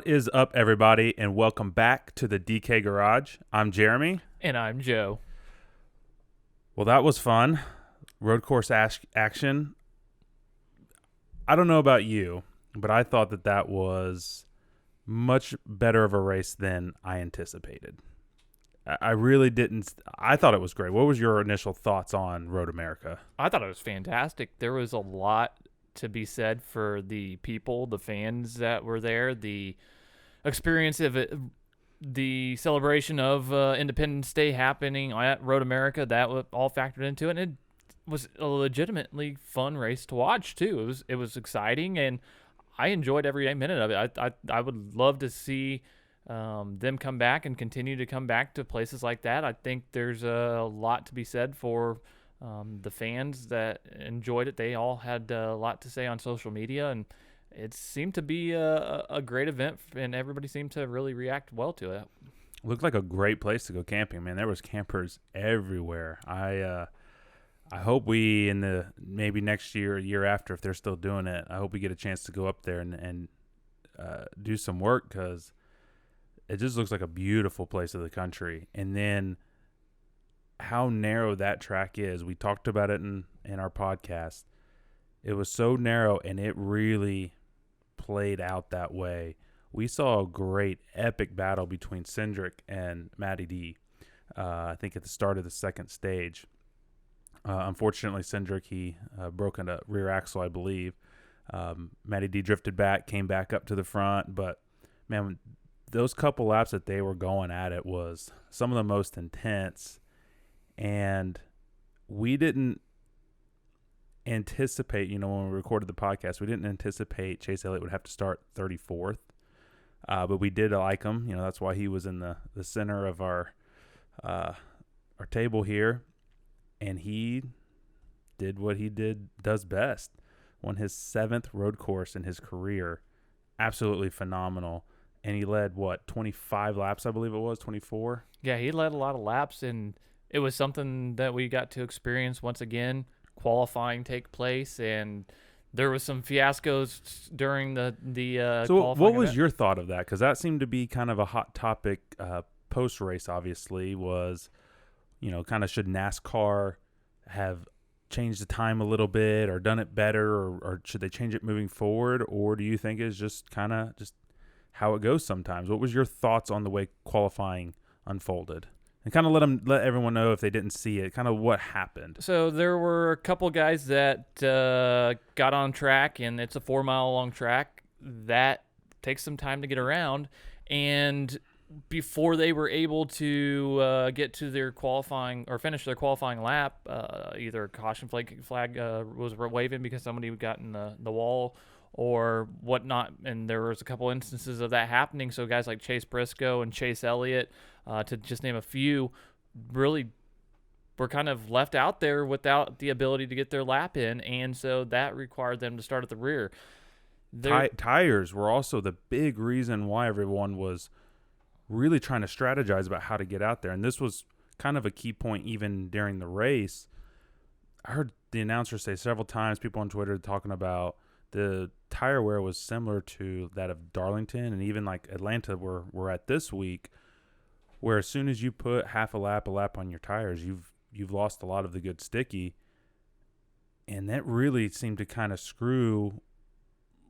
What is up, everybody, and welcome back to the DK Garage. I'm Jeremy. And I'm Joe. Well, that was fun. Road course action. I don't know about you, but I thought that was much better of a race than I anticipated. I really didn't. I thought it was great. What was your initial thoughts on Road America? I thought it was fantastic. There was a lot to be said for the people, the fans that were there, the experience of it, the celebration of Independence Day happening at Road America. That was all factored into it. And it was a legitimately fun race to watch too. It was exciting, and I enjoyed every minute of it. I would love to see them come back and continue to come back to places like that. I think there's a lot to be said for the fans that enjoyed it. They all had a lot to say on social media, and it seemed to be a great event, and everybody seemed to really react well to it. Looked like a great place to go camping, man. There was campers everywhere. I hope we maybe next year, year after, if they're still doing it, I hope we get a chance to go up there and do some work, because it just looks like a beautiful place of the country. And then how narrow that track is. We talked about it in our podcast. It was so narrow, and it really played out that way. We saw a great epic battle between Cindric and Matty D. I think at the start of the second stage. Unfortunately, Cindric, he broke a rear axle, I believe. Matty D drifted back, came back up to the front. But, man, those couple laps that they were going at it was some of the most intense. And we didn't anticipate, when we recorded the podcast, we didn't anticipate Chase Elliott would have to start 34th. But we did like him. That's why he was in the center of our table here. And he did what he does best. Won his 7th road course in his career. Absolutely phenomenal. And he led, 25 laps, I believe it was, 24? Yeah, he led a lot of laps, and it was something that we got to experience once again. Qualifying take place, and there was some fiascos during the So qualifying what was event. your thought of that? Because that seemed to be kind of a hot topic post-race, obviously, was, kind of should NASCAR have changed the time a little bit or done it better, or should they change it moving forward? Or do you think it's just kind of just how it goes sometimes? What was your thoughts on the way qualifying unfolded? And kind of let everyone know, if they didn't see it, kind of what happened. So there were a couple guys that got on track, and it's a 4-mile-long track. That takes some time to get around. And before they were able to get to their qualifying or finish their qualifying lap, either a caution flag was waving because somebody got in the wall or whatnot, and there was a couple instances of that happening. So guys like Chase Briscoe and Chase Elliott, to just name a few, really were kind of left out there without the ability to get their lap in, and so that required them to start at the rear. Tires were also the big reason why everyone was really trying to strategize about how to get out there, and this was kind of a key point even during the race. I heard the announcer say several times, people on Twitter talking about the tire wear was similar to that of Darlington and even like Atlanta, where we're at this week, where as soon as you put half a lap on your tires, you've lost a lot of the good sticky. And that really seemed to kind of screw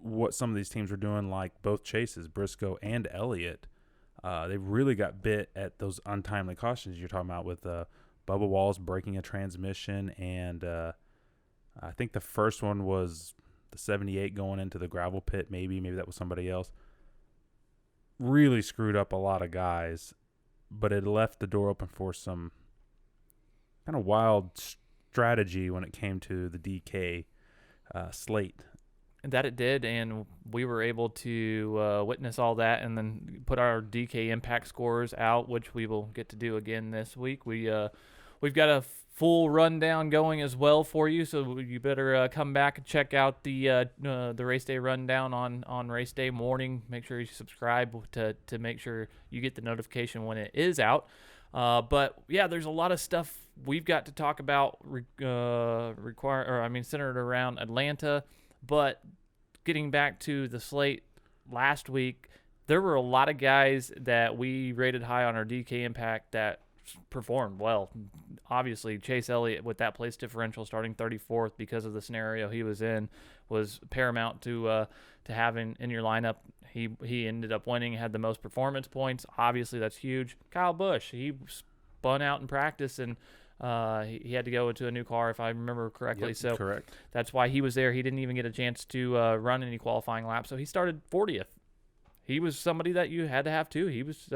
what some of these teams were doing, like both Chases, Briscoe and Elliott. They really got bit at those untimely cautions you're talking about, with Bubba Wallace breaking a transmission, and I think the first one was the 78 going into the gravel pit. Maybe that was somebody else. Really screwed up a lot of guys, but it left the door open for some kind of wild strategy when it came to the DK slate. That it did, and we were able to witness all that and then put our DK impact scores out, which we will get to do again this week. We've got a full rundown going as well for you, so you better come back and check out the race day rundown on race day morning. Make sure you subscribe to make sure you get the notification when it is out. But yeah, there's a lot of stuff we've got to talk about centered around Atlanta. But getting back to the slate last week, there were a lot of guys that we rated high on our DK impact that performed well. Obviously, Chase Elliott with that place differential starting 34th because of the scenario he was in was paramount to having in your lineup. He ended up winning, had the most performance points. Obviously, that's huge. Kyle Busch, he spun out in practice and he had to go into a new car, if I remember correctly. Yep, so correct. That's why he was there. He didn't even get a chance to run any qualifying laps, so he started 40th. He was somebody that you had to have too. He was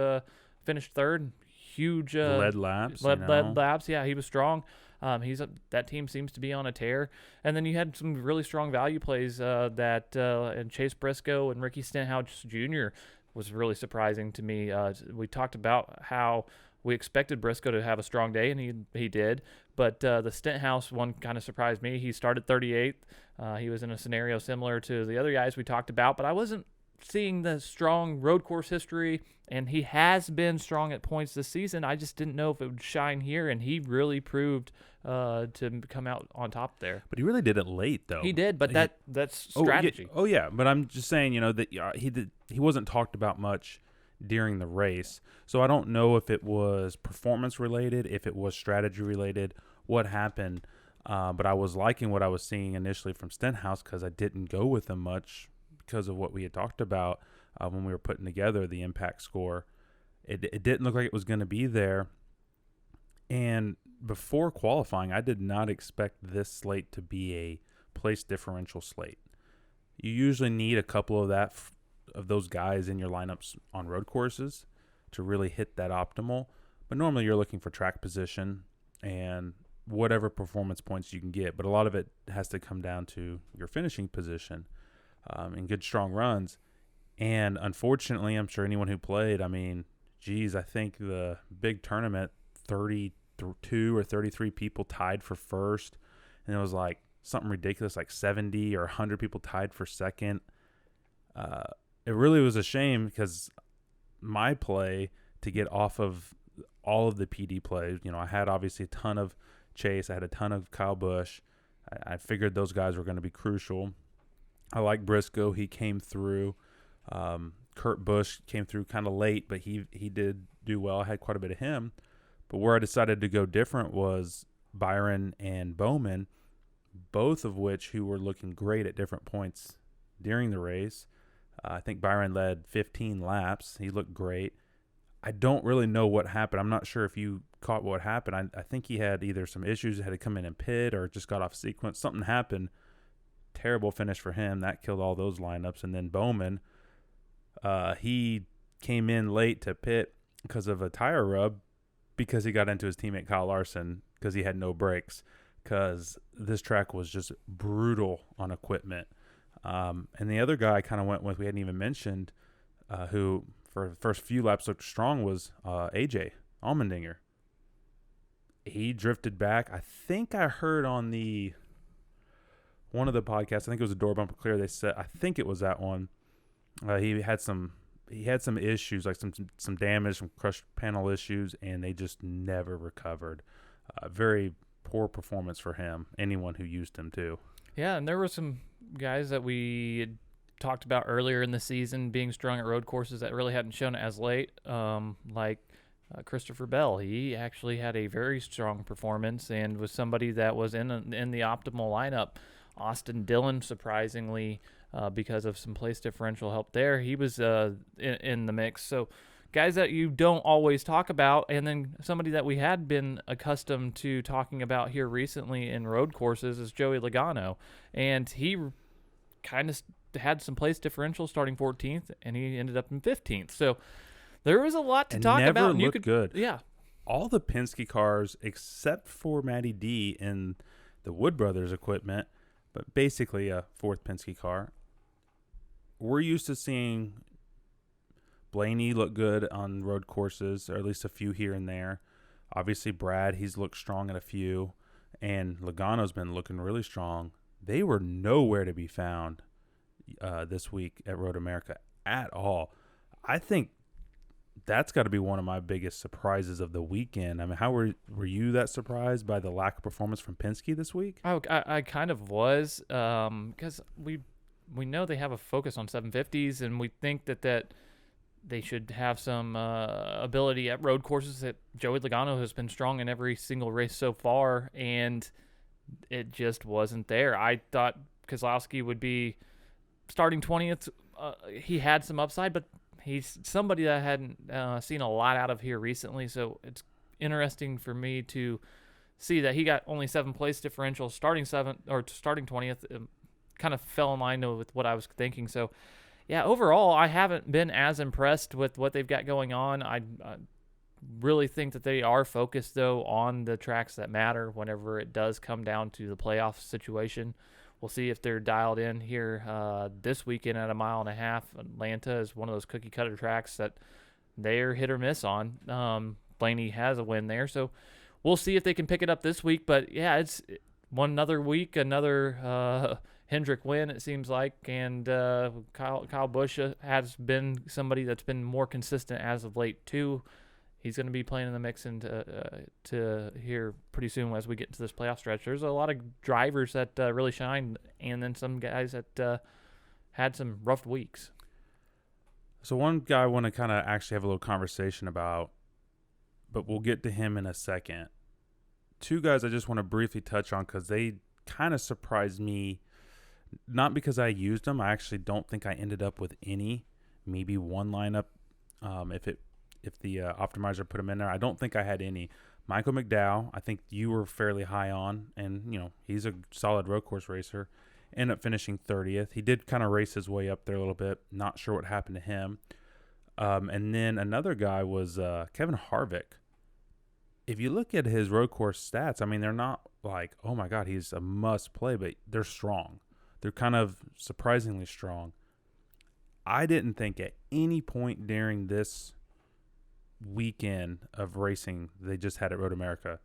finished third. Huge led laps. Led laps. Yeah, he was strong. That team seems to be on a tear. And then you had some really strong value plays and Chase Briscoe and Ricky Stenhouse Jr. was really surprising to me. We talked about how we expected Briscoe to have a strong day, and he did. But the Stenhouse one kind of surprised me. He started 38th. He was in a scenario similar to the other guys we talked about, but I wasn't seeing the strong road course history, and he has been strong at points this season. I just didn't know if it would shine here, and he really proved to come out on top there. But he really did it late, though. He did, but that's strategy. Oh yeah, but I'm just saying, that he wasn't talked about much during the race, so I don't know if it was performance related, if it was strategy related, what happened. But I was liking what I was seeing initially from Stenhouse because I didn't go with him much because of what we had talked about when we were putting together the impact score. It didn't look like it was going to be there. And before qualifying, I did not expect this slate to be a place differential slate. You usually need a couple of those guys in your lineups on road courses to really hit that optimal. But normally you're looking for track position and whatever performance points you can get. But a lot of it has to come down to your finishing position. And good strong runs. And unfortunately, I'm sure anyone who played, I think the big tournament, 32 or 33 people tied for first. And it was like something ridiculous, like 70 or 100 people tied for second. It really was a shame because my play to get off of all of the PD plays, I had obviously a ton of Chase. I had a ton of Kyle Busch. I figured those guys were going to be crucial. I like Briscoe. He came through. Kurt Busch came through kind of late, but he did do well. I had quite a bit of him. But where I decided to go different was Byron and Bowman, both of which who were looking great at different points during the race. I think Byron led 15 laps. He looked great. I don't really know what happened. I'm not sure if you caught what happened. I think he had either some issues, had to come in and pit, or just got off sequence. Something happened. Terrible finish for him. That killed all those lineups. And then Bowman, he came in late to pit because of a tire rub because he got into his teammate Kyle Larson because he had no brakes because this track was just brutal on equipment. And the other guy I kind of went with, we hadn't even mentioned, who for the first few laps looked strong, was AJ Allmendinger. He drifted back. I think I heard on one of the podcasts, I think it was a Door Bumper Clear, they said, I think it was that one, he had some issues, like some damage, some crushed panel issues, and they just never recovered. Very poor performance for him, anyone who used him too. Yeah, and there were some guys that we had talked about earlier in the season being strong at road courses that really hadn't shown it as late, like Christopher Bell. He actually had a very strong performance and was somebody that was in the optimal lineup. Austin Dillon, surprisingly, because of some place differential help there, he was in the mix. So guys that you don't always talk about, and then somebody that we had been accustomed to talking about here recently in road courses is Joey Logano. And he kind of had some place differential starting 14th, and he ended up in 15th. So there was a lot to talk about. And never looked good. Yeah. All the Penske cars, except for Matty D and the Wood Brothers equipment, but basically a fourth Penske car, we're used to seeing Blaney look good on road courses, or at least a few here and there. Obviously, Brad, he's looked strong at a few, and Logano's been looking really strong. They were nowhere to be found this week at Road America at all. I think that's got to be one of my biggest surprises of the weekend. I mean, how were you that surprised by the lack of performance from Penske this week? I kind of was, because we know they have a focus on 750s, and we think that they should have some ability at road courses. That Joey Logano has been strong in every single race so far, and it just wasn't there. I thought Keselowski would be starting 20th. He had some upside, but he's somebody that I hadn't seen a lot out of here recently, so it's interesting for me to see that he got only 7 place differential starting 20th. Kind of fell in line with what I was thinking. So yeah, overall I haven't been as impressed with what they've got going on. I really think that they are focused though on the tracks that matter whenever it does come down to the playoff situation. We'll see if they're dialed in here this weekend at 1.5 miles. Atlanta is one of those cookie cutter tracks that they're hit or miss on. Blaney has a win there, so we'll see if they can pick it up this week. But yeah, it's one other week, another Hendrick win, it seems like, and Kyle Busch has been somebody that's been more consistent as of late too. He's going to be playing in the mix to here pretty soon as we get into this playoff stretch. There's a lot of drivers that really shine, and then some guys that had some rough weeks. So one guy I want to kind of actually have a little conversation about, but we'll get to him in a second. 2 guys I just want to briefly touch on because they kind of surprised me. Not because I used them. I actually don't think I ended up with any. Maybe one lineup if the optimizer put him in there. I don't think I had any. Michael McDowell, I think you were fairly high on, and he's a solid road course racer. Ended up finishing 30th. He did kind of race his way up there a little bit. Not sure what happened to him. And then another guy was Kevin Harvick. If you look at his road course stats, I mean, they're not like, oh my God, he's a must play, but they're strong. They're kind of surprisingly strong. I didn't think at any point during this weekend of racing they just had at Road America,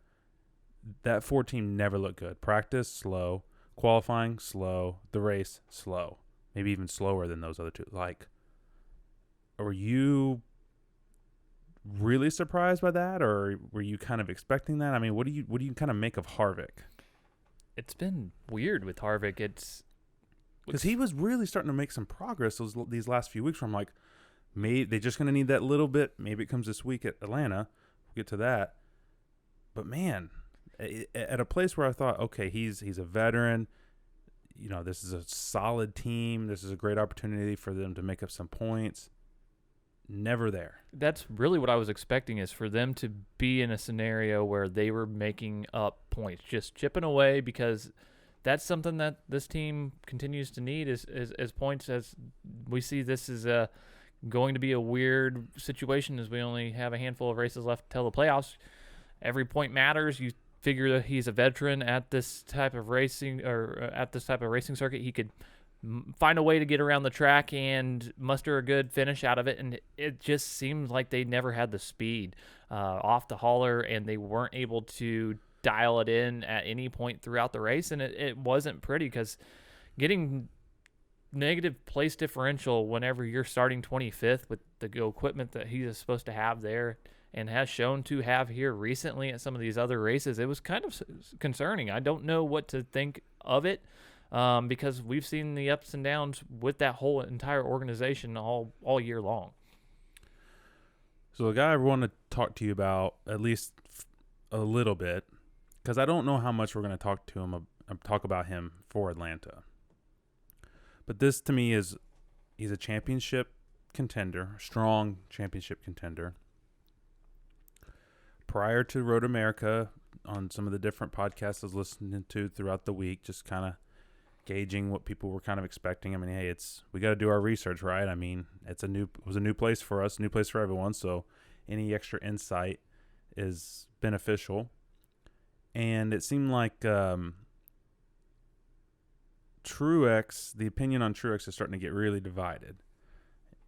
that 4 team never looked good. Practice, slow. Qualifying, slow. The race, slow. Maybe even slower than those other 2. Like, were you really surprised by that, or were you kind of expecting that? I mean, what do you kind of make of Harvick? It's been weird with Harvick. Because he was really starting to make some progress these last few weeks where I'm like, maybe they're just going to need that little bit. Maybe it comes this week at Atlanta. We'll get to that. But, man, at a place where I thought, okay, he's a veteran. This is a solid team. This is a great opportunity for them to make up some points. Never there. That's really what I was expecting, is for them to be in a scenario where they were making up points, just chipping away, because – that's something that this team continues to need is points. As we see, this is going to be a weird situation as we only have a handful of races left till the playoffs. Every point matters. You figure that he's a veteran at this type of racing circuit. He could find a way to get around the track and muster a good finish out of it. And it just seems like they never had the speed off the hauler, and they weren't able to dial it in at any point throughout the race, and it wasn't pretty, because getting negative place differential whenever you're starting 25th with the equipment that he is supposed to have there and has shown to have here recently at some of these other races, it was kind of concerning. I don't know what to think of it, because we've seen the ups and downs with that whole entire organization all year long. So the guy I want to talk to you about, at least a little bit, because I don't know how much we're going to talk about him for Atlanta. But this, to me, he's a championship contender, strong championship contender. Prior to Road America, on some of the different podcasts I was listening to throughout the week, just kind of gauging what people were kind of expecting. I mean, hey, we got to do our research, right? I mean, it was a new place for us, new place for everyone, so any extra insight is beneficial. And it seemed like Truex, the opinion on Truex is starting to get really divided.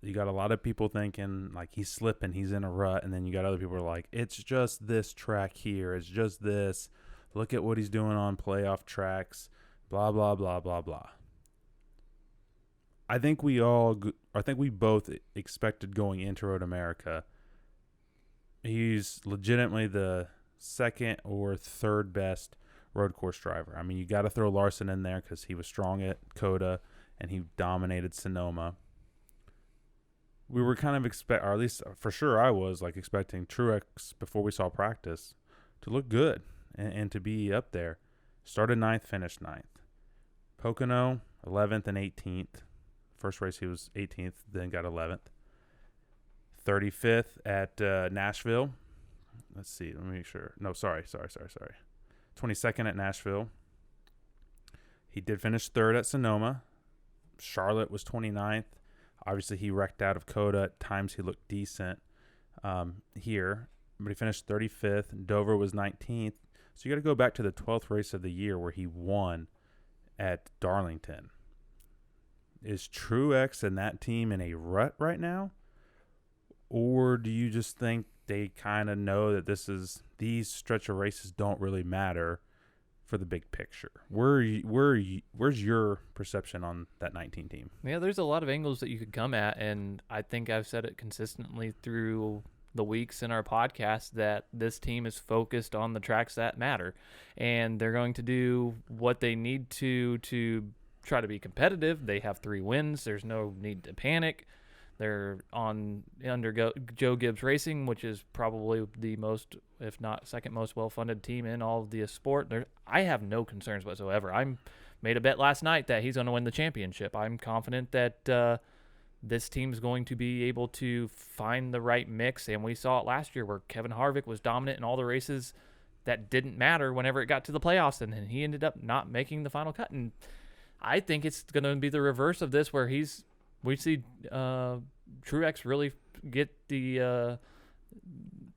You got a lot of people thinking like he's slipping, he's in a rut, and then you got other people who are like, it's just this track here, it's just this. Look at what he's doing on playoff tracks, blah blah blah blah blah. I think we both expected going into Road America, he's legitimately the second or third best road course driver. I mean, you got to throw Larson in there because he was strong at Coda and he dominated Sonoma. we were kind of or at least for sure I was like expecting Truex before we saw practice to look good and to be up there. Started ninth, finished ninth. Pocono 11th and 18th. First race he was 18th, then got 11th. 35th at Nashville. Let's see. Let me make sure. No, sorry. 22nd at Nashville. He did finish third at Sonoma. Charlotte was 29th. Obviously, he wrecked out of Coda. At times, he looked decent here. But he finished 35th. Dover was 19th. So you got to go back to the 12th race of the year where he won at Darlington. Is Truex and that team in a rut right now? Or do you just think they kind of know that these stretch of races don't really matter for the big picture? Where's your perception on that 19 team? Yeah, there's a lot of angles that you could come at, and I think I've said it consistently through the weeks in our podcast that this team is focused on the tracks that matter, and they're going to do what they need to try to be competitive. They have 3 wins. There's no need to panic. They're under Joe Gibbs Racing, which is probably the most, if not second most well-funded team in all of the sport. I have no concerns whatsoever. I made a bet last night that he's going to win the championship. I'm confident that this team's going to be able to find the right mix, and we saw it last year where Kevin Harvick was dominant in all the races that didn't matter whenever it got to the playoffs, and he ended up not making the final cut. And I think it's going to be the reverse of this, where we see Truex really get the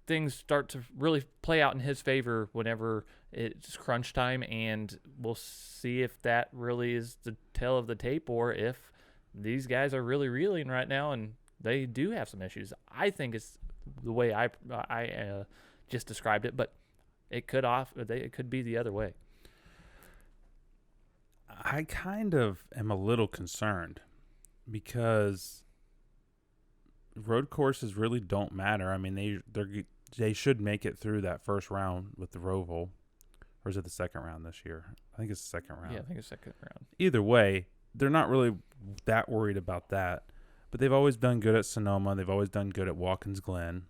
things start to really play out in his favor whenever it's crunch time, and we'll see if that really is the tail of the tape or if these guys are really reeling right now and they do have some issues. I think it's the way I just described it, but it could be the other way. I kind of am a little concerned because road courses really don't matter. I mean, they should make it through that first round with the Roval. Or is it the second round this year? I think it's the second round. Yeah, I think it's second round. Either way, they're not really that worried about that. But they've always done good at Sonoma. They've always done good at Watkins Glen.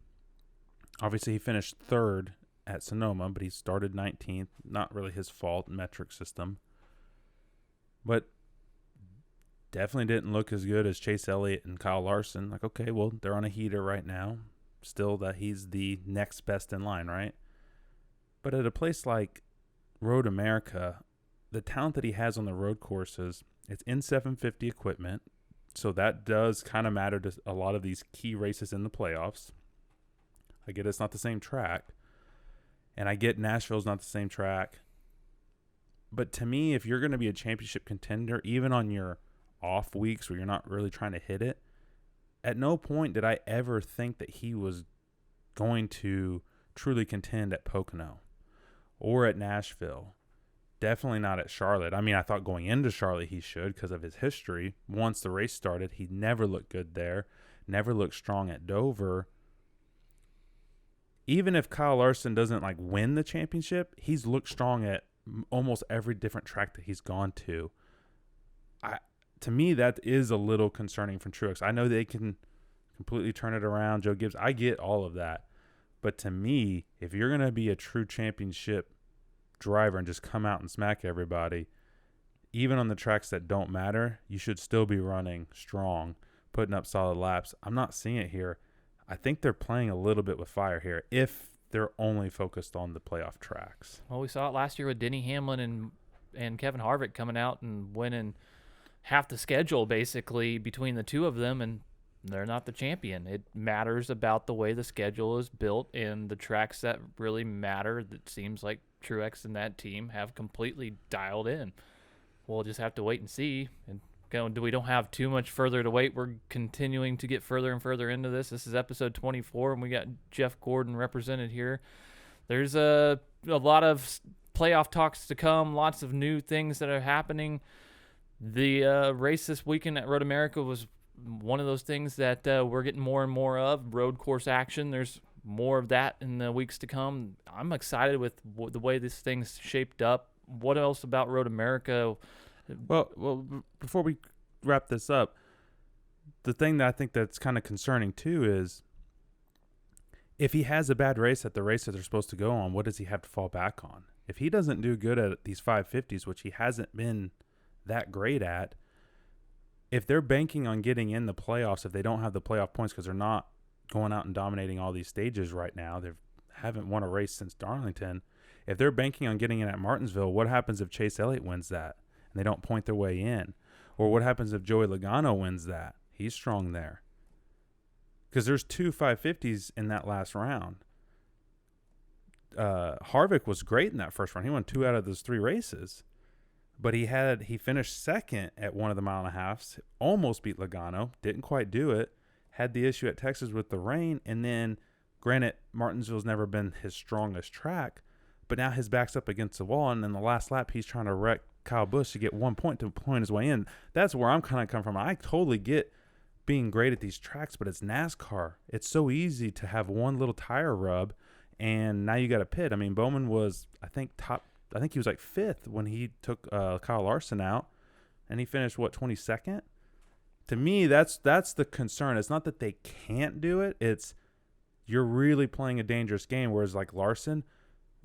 Obviously, he finished third at Sonoma, but he started 19th. Not really his fault, metric system. But definitely didn't look as good as Chase Elliott and Kyle Larson. Like, okay, well, they're on a heater right now. Still that he's the next best in line, right? But at a place like Road America, the talent that he has on the road courses, it's in 750 equipment. So that does kind of matter to a lot of these key races in the playoffs. I get it's not the same track. And I get Nashville's not the same track. But to me, if you're going to be a championship contender, even on your off weeks where you're not really trying to hit it, at no point did I ever think that he was going to truly contend at Pocono or at Nashville. Definitely not at Charlotte. I mean, I thought going into Charlotte he should because of his history. Once the race started, he never looked good there, never looked strong at Dover. Even if Kyle Larson doesn't like win the championship, he's looked strong at almost every different track that he's gone to. To me, that is a little concerning from Truex. I know they can completely turn it around. Joe Gibbs, I get all of that. But to me, if you're going to be a true championship driver and just come out and smack everybody, even on the tracks that don't matter, you should still be running strong, putting up solid laps. I'm not seeing it here. I think they're playing a little bit with fire here if they're only focused on the playoff tracks. Well, we saw it last year with Denny Hamlin and Kevin Harvick coming out and winning half the schedule basically between the two of them, and they're not the champion. It matters about the way the schedule is built and the tracks that really matter. It seems like Truex and that team have completely dialed in. We'll just have to wait and see. And we don't have too much further to wait. We're continuing to get further and further into this. This is episode 24, and we got Jeff Gordon represented here. There's a lot of playoff talks to come, lots of new things that are happening. The race this weekend at Road America was one of those things that we're getting more and more of, road course action. There's more of that in the weeks to come. I'm excited with the way this thing's shaped up. What else about Road America? Well, before we wrap this up, the thing that I think that's kind of concerning too is if he has a bad race at the race that they're supposed to go on, what does he have to fall back on? If he doesn't do good at these 550s, which he hasn't been that great at, if they're banking on getting in the playoffs, if they don't have the playoff points because they're not going out and dominating all these stages right now, they haven't won a race since Darlington. If they're banking on getting in at Martinsville, what happens if Chase Elliott wins that and they don't point their way in? Or what happens if Joey Logano wins that? He's strong there. Because there's 2 550s in that last round. Harvick was great in that first round. He won 2 out of those 3 races. But he finished second at one of the mile and a halves, almost beat Logano, didn't quite do it, had the issue at Texas with the rain, and then, granted, Martinsville's never been his strongest track, but now his back's up against the wall, and in the last lap, he's trying to wreck Kyle Busch to get 1 point to point his way in. That's where I'm kind of coming from. I totally get being great at these tracks, but it's NASCAR. It's so easy to have one little tire rub, and now you got to pit. I mean, Bowman was, I think he was like 5th when he took Kyle Larson out, and he finished, 22nd? To me, that's the concern. It's not that they can't do it. It's you're really playing a dangerous game, whereas like Larson,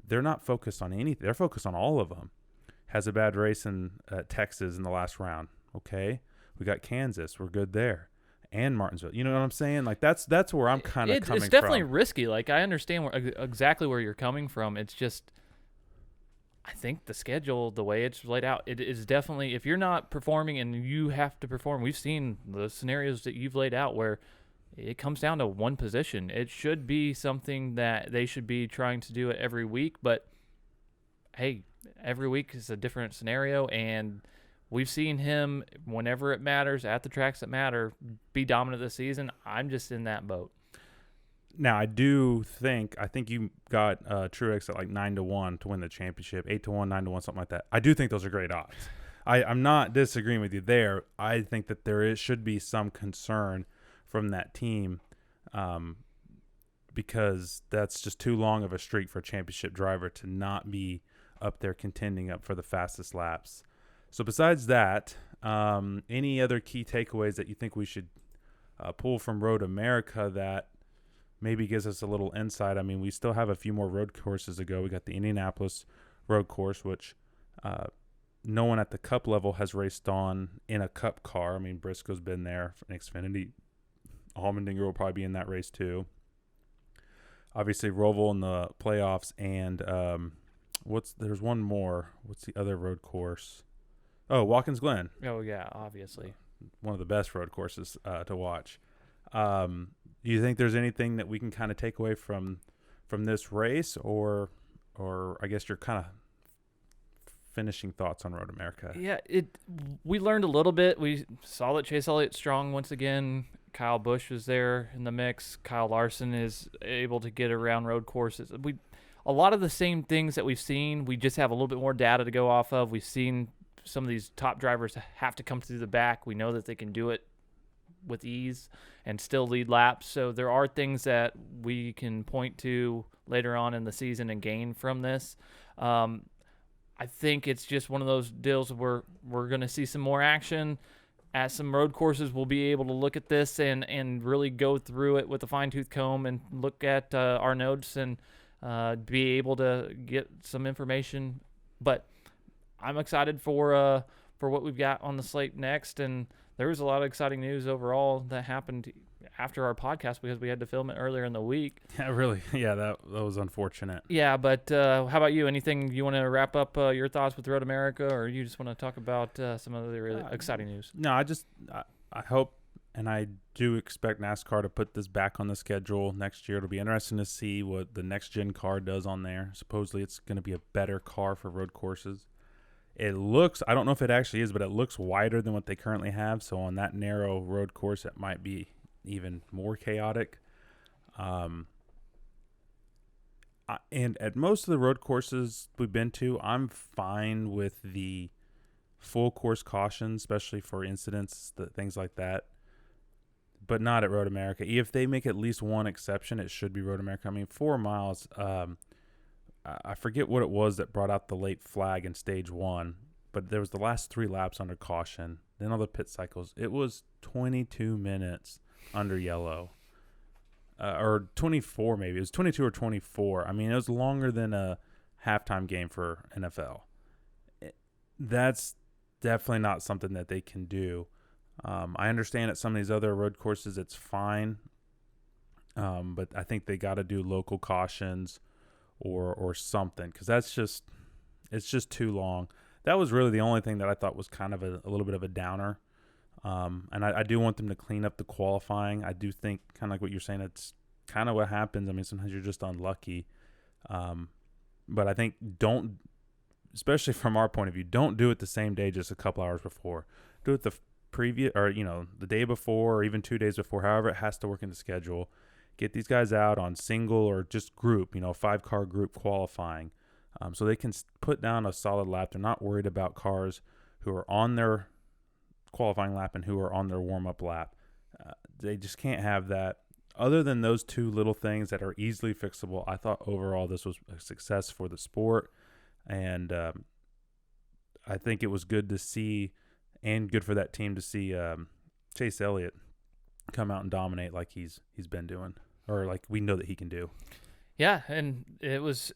they're not focused on anything. They're focused on all of them. Has a bad race in Texas in the last round. Okay. We got Kansas. We're good there. And Martinsville. You know what I'm saying? Like that's where I'm kind of coming from. It's definitely risky. Like I understand exactly where you're coming from. It's just I think the schedule, the way it's laid out, it is definitely, if you're not performing and you have to perform, we've seen the scenarios that you've laid out where it comes down to one position. It should be something that they should be trying to do it every week, but hey, every week is a different scenario, and we've seen him, whenever it matters, at the tracks that matter, be dominant this season. I'm just in that boat. Now, I think you got Truex at like 9-1 to win the championship, 8-1, 9-1, something like that. I do think those are great odds. I'm not disagreeing with you there. I think that should be some concern from that team because that's just too long of a streak for a championship driver to not be up there contending up for the fastest laps. So besides that, any other key takeaways that you think we should pull from Road America that maybe gives us a little insight? I mean, we still have a few more road courses to go. We got the Indianapolis road course, which no one at the Cup level has raced on in a Cup car. I mean, Briscoe's been there in Xfinity. Allmendinger will probably be in that race too. Obviously, Roval in the playoffs, and there's one more. What's the other road course? Oh, Watkins Glen. Oh, yeah, obviously. One of the best road courses to watch. Do you think there's anything that we can kind of take away from this race, or I guess your kind of finishing thoughts on Road America? Yeah, we learned a little bit. We saw that Chase Elliott's strong once again. Kyle Busch was there in the mix. Kyle Larson is able to get around road courses. A lot of the same things that we've seen. We just have a little bit more data to go off of. We've seen some of these top drivers have to come through the back. We know that they can do it with ease and still lead laps. So there are things that we can point to later on in the season and gain from this. I think it's just one of those deals where we're going to see some more action at some road courses. We'll be able to look at this and really go through it with a fine-tooth comb and look at our notes and be able to get some information. But I'm excited for what we've got on the slate next, and there was a lot of exciting news overall that happened after our podcast because we had to film it earlier in the week. Yeah, really. Yeah, that was unfortunate. Yeah, but how about you? Anything you want to wrap up your thoughts with Road America, or you just want to talk about some of the really exciting news? No, I hope and I do expect NASCAR to put this back on the schedule next year. It'll be interesting to see what the next-gen car does on there. Supposedly it's going to be a better car for road courses. It looks, I don't know if it actually is, but it looks wider than what they currently have. So on that narrow road course, it might be even more chaotic. And at most of the road courses we've been to, I'm fine with the full course caution, especially for incidents, things like that. But not at Road America. If they make at least one exception, it should be Road America. I mean, 4 miles, I forget what it was that brought out the late flag in stage 1, but there was the last 3 laps under caution. then all the pit cycles. It was 22 minutes under yellow. Or 24 maybe. It was 22 or 24. I mean, it was longer than a halftime game for NFL. That's definitely not something that they can do. I understand at some of these other road courses it's fine, but I think they got to do local cautions or something, because it's just too long. That was really the only thing that I thought was kind of a little bit of a downer. And I do want them to clean up the qualifying. I do think, kind of like what you're saying, it's kind of what happens. I mean, sometimes you're just unlucky. But I think especially from our point of view, don't do it the same day, just a couple hours before. Do it the previous, or, the day before, or even 2 days before, however it has to work in the schedule. Get these guys out on single or just group, 5-car group qualifying. So they can put down a solid lap. They're not worried about cars who are on their qualifying lap and who are on their warm-up lap. They just can't have that. Other than those two little things that are easily fixable, I thought overall this was a success for the sport. And I think it was good to see, and good for that team to see Chase Elliott come out and dominate like he's been doing, or like we know that he can do. Yeah, and it was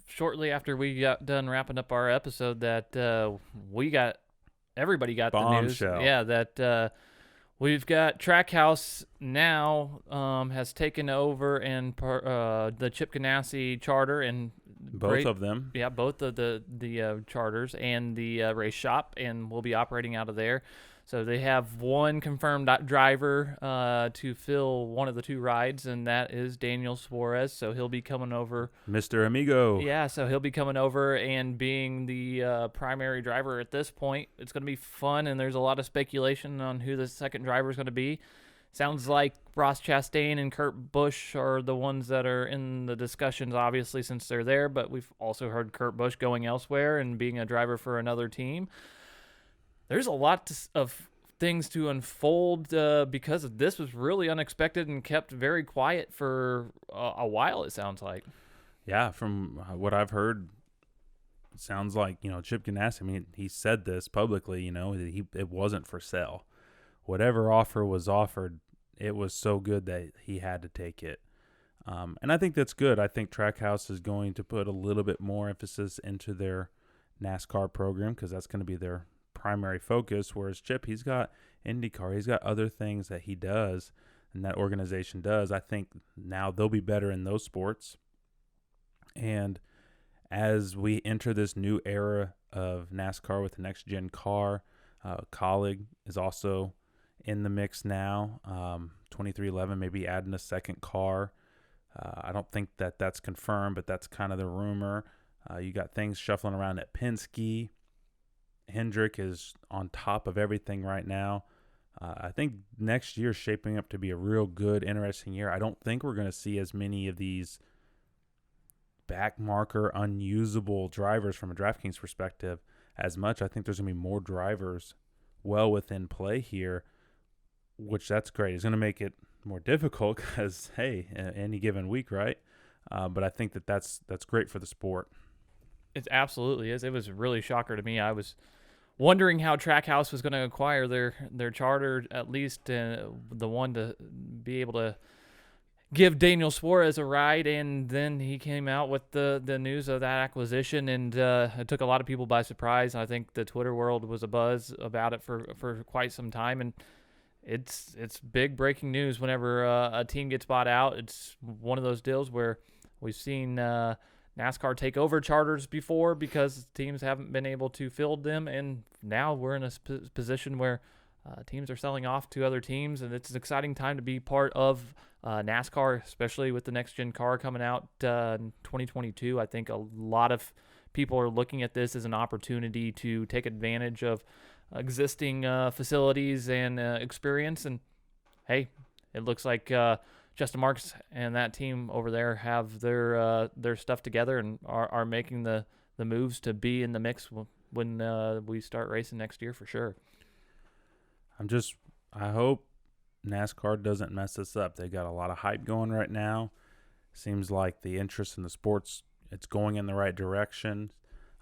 shortly after we got done wrapping up our episode that everybody got Bombshell. the news. Yeah, that we've got Trackhouse now has taken over and the Chip Ganassi charter, and both of them. Yeah, both of the charters and the race shop, and we'll be operating out of there. So they have one confirmed driver to fill one of the two rides, and that is Daniel Suarez. So he'll be coming over. Mr. Amigo. Yeah, so he'll be coming over and being the primary driver at this point. It's going to be fun, and there's a lot of speculation on who the second driver is going to be. Sounds like Ross Chastain and Kurt Busch are the ones that are in the discussions, obviously, since they're there. But we've also heard Kurt Busch going elsewhere and being a driver for another team. There's a lot of things to unfold because this was really unexpected and kept very quiet for a while, it sounds like. Yeah, from what I've heard, it sounds like, Chip Ganassi, I mean, he said this publicly, it wasn't for sale. Whatever offer was offered, it was so good that he had to take it. And I think that's good. I think Trackhouse is going to put a little bit more emphasis into their NASCAR program, because that's going to be their primary focus, whereas Chip, he's got IndyCar, he's got other things that he does and that organization does. I think now they'll be better in those sports. And as we enter this new era of NASCAR with the next gen car, Colleague is also in the mix now. 2311 maybe adding a second car. I don't think that's confirmed, but that's kind of the rumor. You got things shuffling around at Penske. Hendrick is on top of everything right now. I think next year is shaping up to be a real good, interesting year. I don't think we're going to see as many of these back marker, unusable drivers from a DraftKings perspective as much. I think there's going to be more drivers well within play here, which that's great. It's going to make it more difficult because, hey, any given week, right? But I think that's great for the sport. It absolutely is. It was really a shocker to me. I was wondering how Trackhouse was going to acquire their charter, at least the one to be able to give Daniel Suarez a ride, and then he came out with the news of that acquisition, and it took a lot of people by surprise. I think the Twitter world was abuzz about it for quite some time, and it's big breaking news whenever a team gets bought out. It's one of those deals where we've seen NASCAR take over charters before because teams haven't been able to field them, and now we're in a position where teams are selling off to other teams, and it's an exciting time to be part of NASCAR, especially with the next-gen car coming out in 2022. I think a lot of people are looking at this as an opportunity to take advantage of existing facilities and experience, and hey, it looks like Justin Marks and that team over there have their stuff together and are making the moves to be in the mix when we start racing next year for sure. I hope NASCAR doesn't mess this up. They got a lot of hype going right now. Seems like the interest in the sports, it's going in the right direction.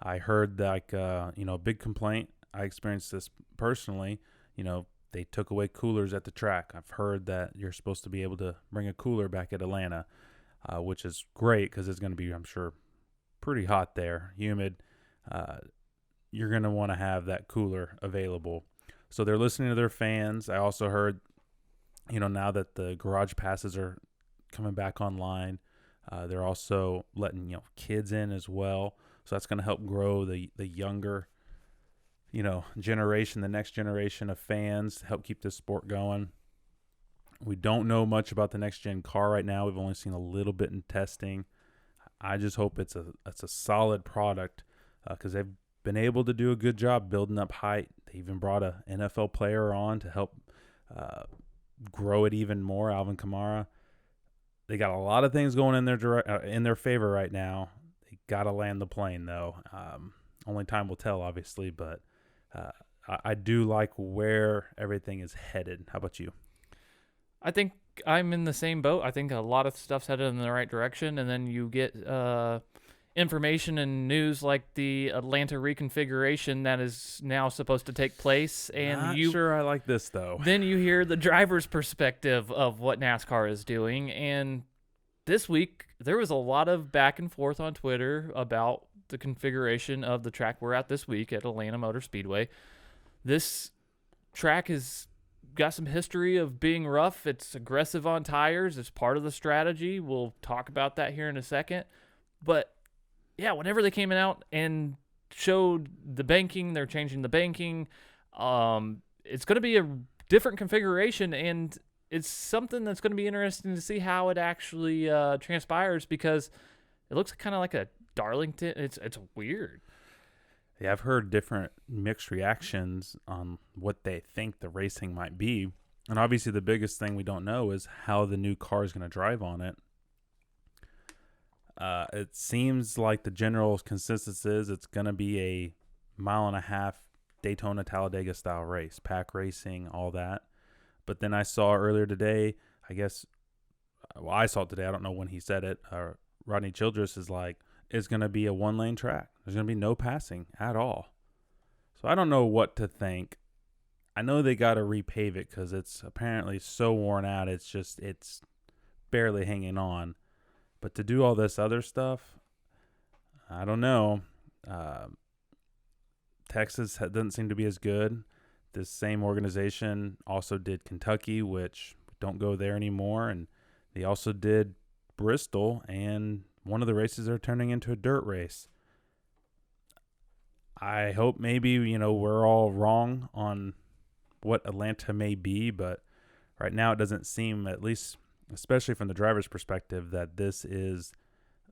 I heard a big complaint. I experienced this personally. they took away coolers at the track. I've heard that you're supposed to be able to bring a cooler back at Atlanta, which is great because it's going to be, I'm sure, pretty hot there, humid. You're going to want to have that cooler available. So they're listening to their fans. I also heard, now that the garage passes are coming back online, they're also letting, kids in as well. So that's going to help grow the younger, generation, the next generation of fans, help keep this sport going. We don't know much about the next gen car right now. We've only seen a little bit in testing. I just hope it's a solid product because they've been able to do a good job building up height. They even brought a NFL player on to help grow it even more, Alvin Kamara. They got a lot of things going in their favor right now. They got to land the plane, though. Only time will tell, obviously, but I do like where everything is headed. How about you? I think I'm in the same boat. I think a lot of stuff's headed in the right direction, and then you get information and news like the Atlanta reconfiguration that is now supposed to take place. And Not sure I like this, though. Then you hear the driver's perspective of what NASCAR is doing, and this week there was a lot of back and forth on Twitter about the configuration of the track we're at this week at Atlanta Motor Speedway. This track has got some history of being rough. It's aggressive on tires. It's part of the strategy. We'll talk about that here in a second. But yeah, whenever they came out and showed the banking, they're changing the banking. It's going to be a different configuration, and it's something that's going to be interesting to see how it actually transpires because it looks kind of like a Darlington. It's weird. Yeah, I've heard different mixed reactions on what they think the racing might be. And obviously the biggest thing we don't know is how the new car is going to drive on it. It seems like the general consensus is it's going to be a 1.5 mile Daytona Talladega style race, pack racing, all that. But then I saw earlier today, I saw it today. I don't know when he said it. Rodney Childress is like, it's going to be a 1-lane track. There's going to be no passing at all. So I don't know what to think. I know they got to repave it because it's apparently so worn out. It's barely hanging on. But to do all this other stuff, I don't know. Texas doesn't seem to be as good. This same organization also did Kentucky, which don't go there anymore. And they also did Bristol, and one of the races are turning into a dirt race. I hope maybe, we're all wrong on what Atlanta may be, but right now it doesn't seem, at least especially from the driver's perspective, that this is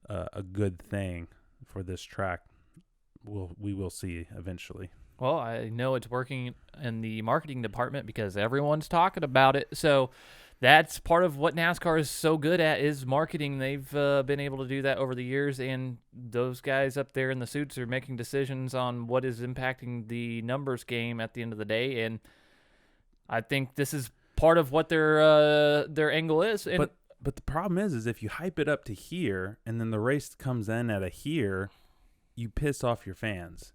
a good thing for this track. We will see eventually. Well, I know it's working in the marketing department because everyone's talking about it. So that's part of what NASCAR is so good at is marketing. They've been able to do that over the years, and those guys up there in the suits are making decisions on what is impacting the numbers game at the end of the day. And I think this is part of what their angle is. And but the problem is if you hype it up to here and then the race comes in at a here, you piss off your fans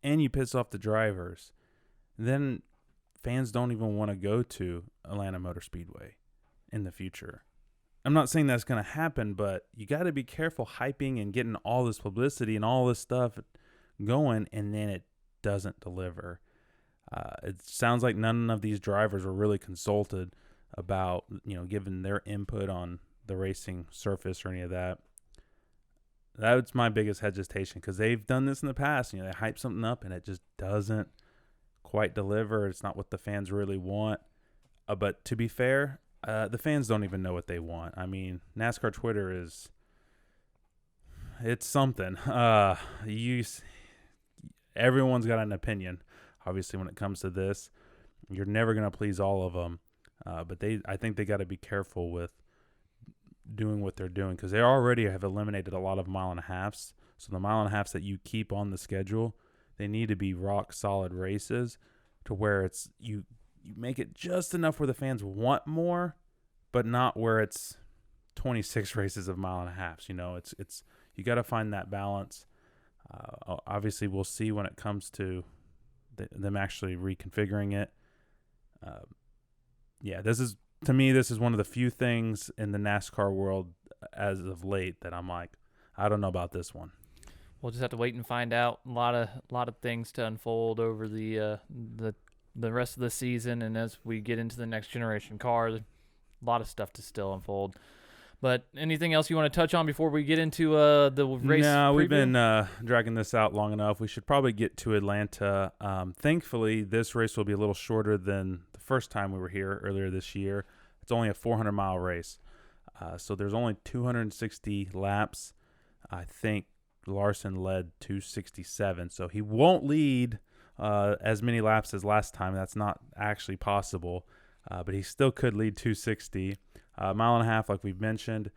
and you piss off the drivers. Then fans don't even want to go to Atlanta Motor Speedway in the future. I'm not saying that's going to happen, but you got to be careful hyping and getting all this publicity and all this stuff going, and then it doesn't deliver. It sounds like none of these drivers were really consulted about, giving their input on the racing surface or any of that. That's my biggest hesitation because they've done this in the past. They hype something up and it just doesn't quite deliver. It's not what the fans really want. But to be fair, the fans don't even know what they want. I mean, NASCAR Twitter it's something. Everyone's got an opinion. Obviously, when it comes to this, you're never going to please all of them. But I think they got to be careful with doing what they're doing because they already have eliminated a lot of 1.5 miles. So the 1.5 miles that you keep on the schedule, they need to be rock solid races to where it's you make it just enough where the fans want more, but not where it's 26 races of 1.5 miles. It's you got to find that balance. Obviously, we'll see when it comes to them actually reconfiguring it. Yeah, this is, to me, this is one of the few things in the NASCAR world as of late that I'm like, I don't know about this one. We'll just have to wait and find out. A lot of things to unfold over the rest of the season, and as we get into the next generation car, a lot of stuff to still unfold. But anything else you want to touch on before we get into the race? No, preview? we've been dragging this out long enough. We should probably get to Atlanta. Thankfully, this race will be a little shorter than the first time we were here earlier this year. It's only a 400-mile race. So there's only 260 laps. I think Larson led 267. So he won't lead as many laps as last time. That's not actually possible. But he still could lead 260. Mile and a half, like we've mentioned,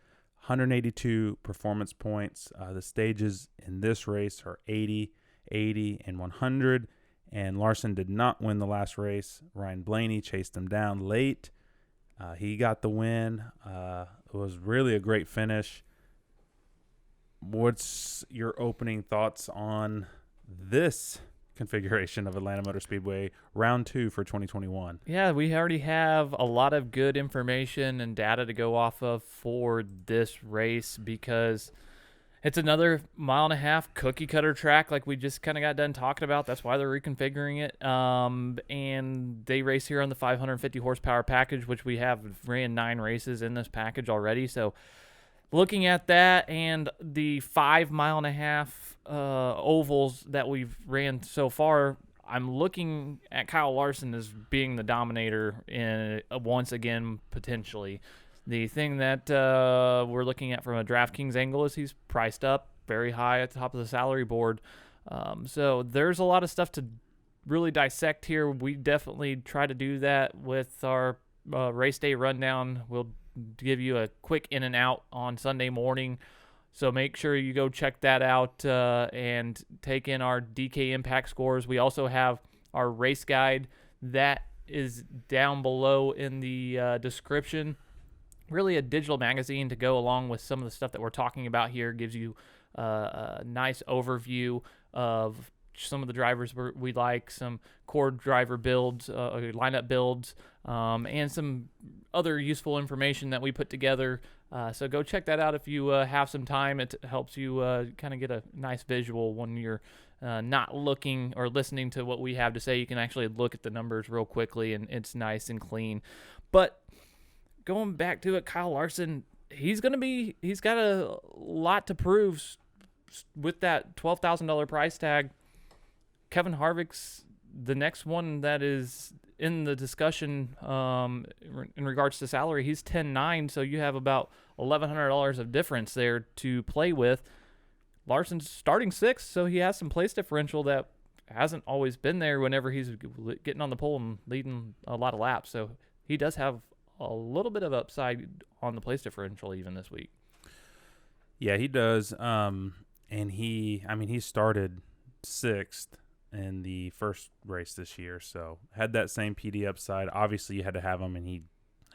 182 performance points. The stages in this race are 80, 80, and 100. And Larson did not win the last race. Ryan Blaney chased him down late. He got the win. It was really a great finish. What's your opening thoughts on this configuration of Atlanta Motor Speedway round 2 for 2021? Yeah, we already have a lot of good information and data to go off of for this race because it's another mile and a half cookie cutter track like we just kind of got done talking about. That's why they're reconfiguring it. And they race here on the 550 horsepower package, which we have ran 9 races in this package already. So looking at that and the 5 mile and a half ovals that we've ran so far, I'm looking at Kyle Larson as being the dominator in once again, potentially. The thing that we're looking at from a DraftKings angle is he's priced up very high at the top of the salary board. So there's a lot of stuff to really dissect here. We definitely try to do that with our race day rundown. We'll give you a quick in and out on Sunday morning. So make sure you go check that out and take in our DK impact scores. We also have our race guide that is down below in the description. Really a digital magazine to go along with some of the stuff that we're talking about here. Gives you a nice overview of some of the drivers we like, some core driver builds, lineup builds, and some other useful information that we put together. So go check that out if you have some time. It helps you kind of get a nice visual when you're not looking or listening to what we have to say. You can actually look at the numbers real quickly, and it's nice and clean. But going back to it, Kyle Larson, he's got a lot to prove with that $12,000 price tag. Kevin Harvick's the next one that is in the discussion in regards to salary. He's 10.9, so you have about $1,100 of difference there to play with. Larson's starting 6th, so he has some place differential that hasn't always been there whenever he's getting on the pole and leading a lot of laps. So he does have a little bit of upside on the place differential even this week. Yeah, he does. And he started 6th in the first race this year, so had that same PD upside. Obviously, you had to have him, and he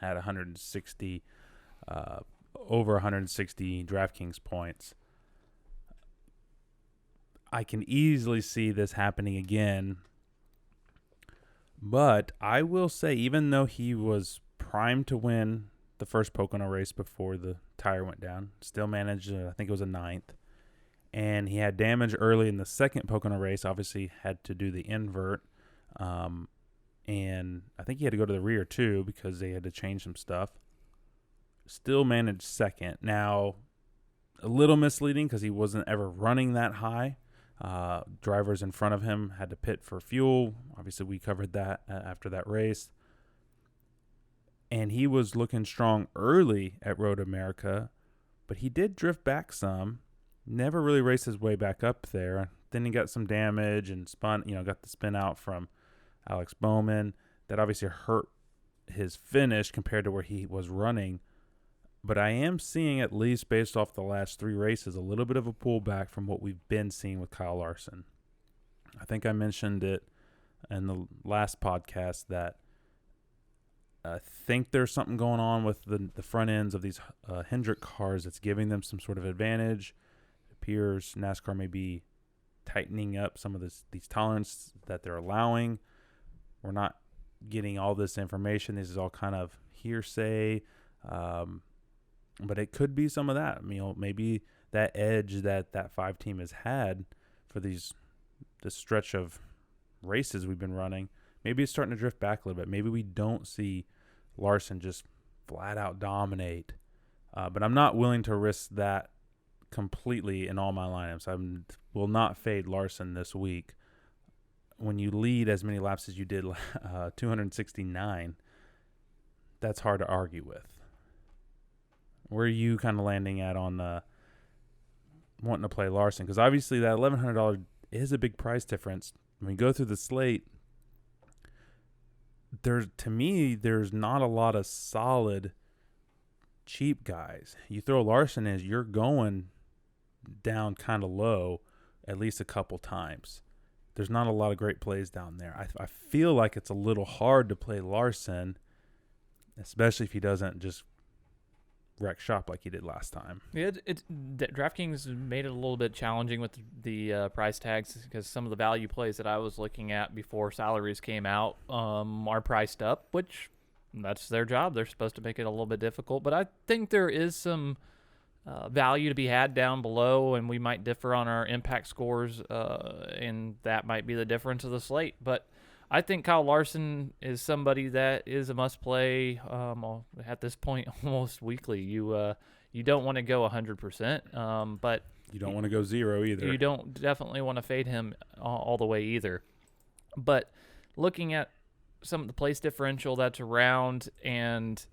had 160, over 160 DraftKings points. I can easily see this happening again, but I will say, even though he was primed to win the first Pocono race before the tire went down, still managed, I think it was a 9th. And he had damage early in the second Pocono race. Obviously, had to do the invert. And I think he had to go to the rear, too, because they had to change some stuff. Still managed second. Now, a little misleading because he wasn't ever running that high. Drivers in front of him had to pit for fuel. Obviously, we covered that after that race. And he was looking strong early at Road America, but he did drift back some. Never really raced his way back up there. Then he got some damage and spun, got the spin out from Alex Bowman. That obviously hurt his finish compared to where he was running. But I am seeing, at least based off the last 3 races, a little bit of a pullback from what we've been seeing with Kyle Larson. I think I mentioned it in the last podcast that I think there's something going on with the front ends of these Hendrick cars that's giving them some sort of advantage. Appears NASCAR may be tightening up some of these tolerances that they're allowing. We're not getting all this information. This is all kind of hearsay, but it could be some of that. Maybe that edge that 5 team has had for this stretch of races we've been running, maybe it's starting to drift back a little bit. Maybe we don't see Larson just flat out dominate. But I'm not willing to risk that completely in all my lineups. I will not fade Larson this week. When you lead as many laps as you did, 269, that's hard to argue with. Where are you kind of landing at on the wanting to play Larson? Because obviously that $1,100 is a big price difference. When we go through the slate, to me, there's not a lot of solid cheap guys. You throw Larson in, you're going down kind of low at least a couple times. There's not a lot of great plays down there. I feel like it's a little hard to play Larson, especially if he doesn't just wreck shop like he did last time. Yeah, DraftKings made it a little bit challenging with the price tags because some of the value plays that I was looking at before salaries came out are priced up, which that's their job. They're supposed to make it a little bit difficult. But I think there is some value to be had down below, and we might differ on our impact scores, and that might be the difference of the slate. But I think Kyle Larson is somebody that is a must-play at this point almost weekly. You don't want to go 100%, but you don't want to go zero either. You don't definitely want to fade him all the way either. But looking at some of the place differential that's around and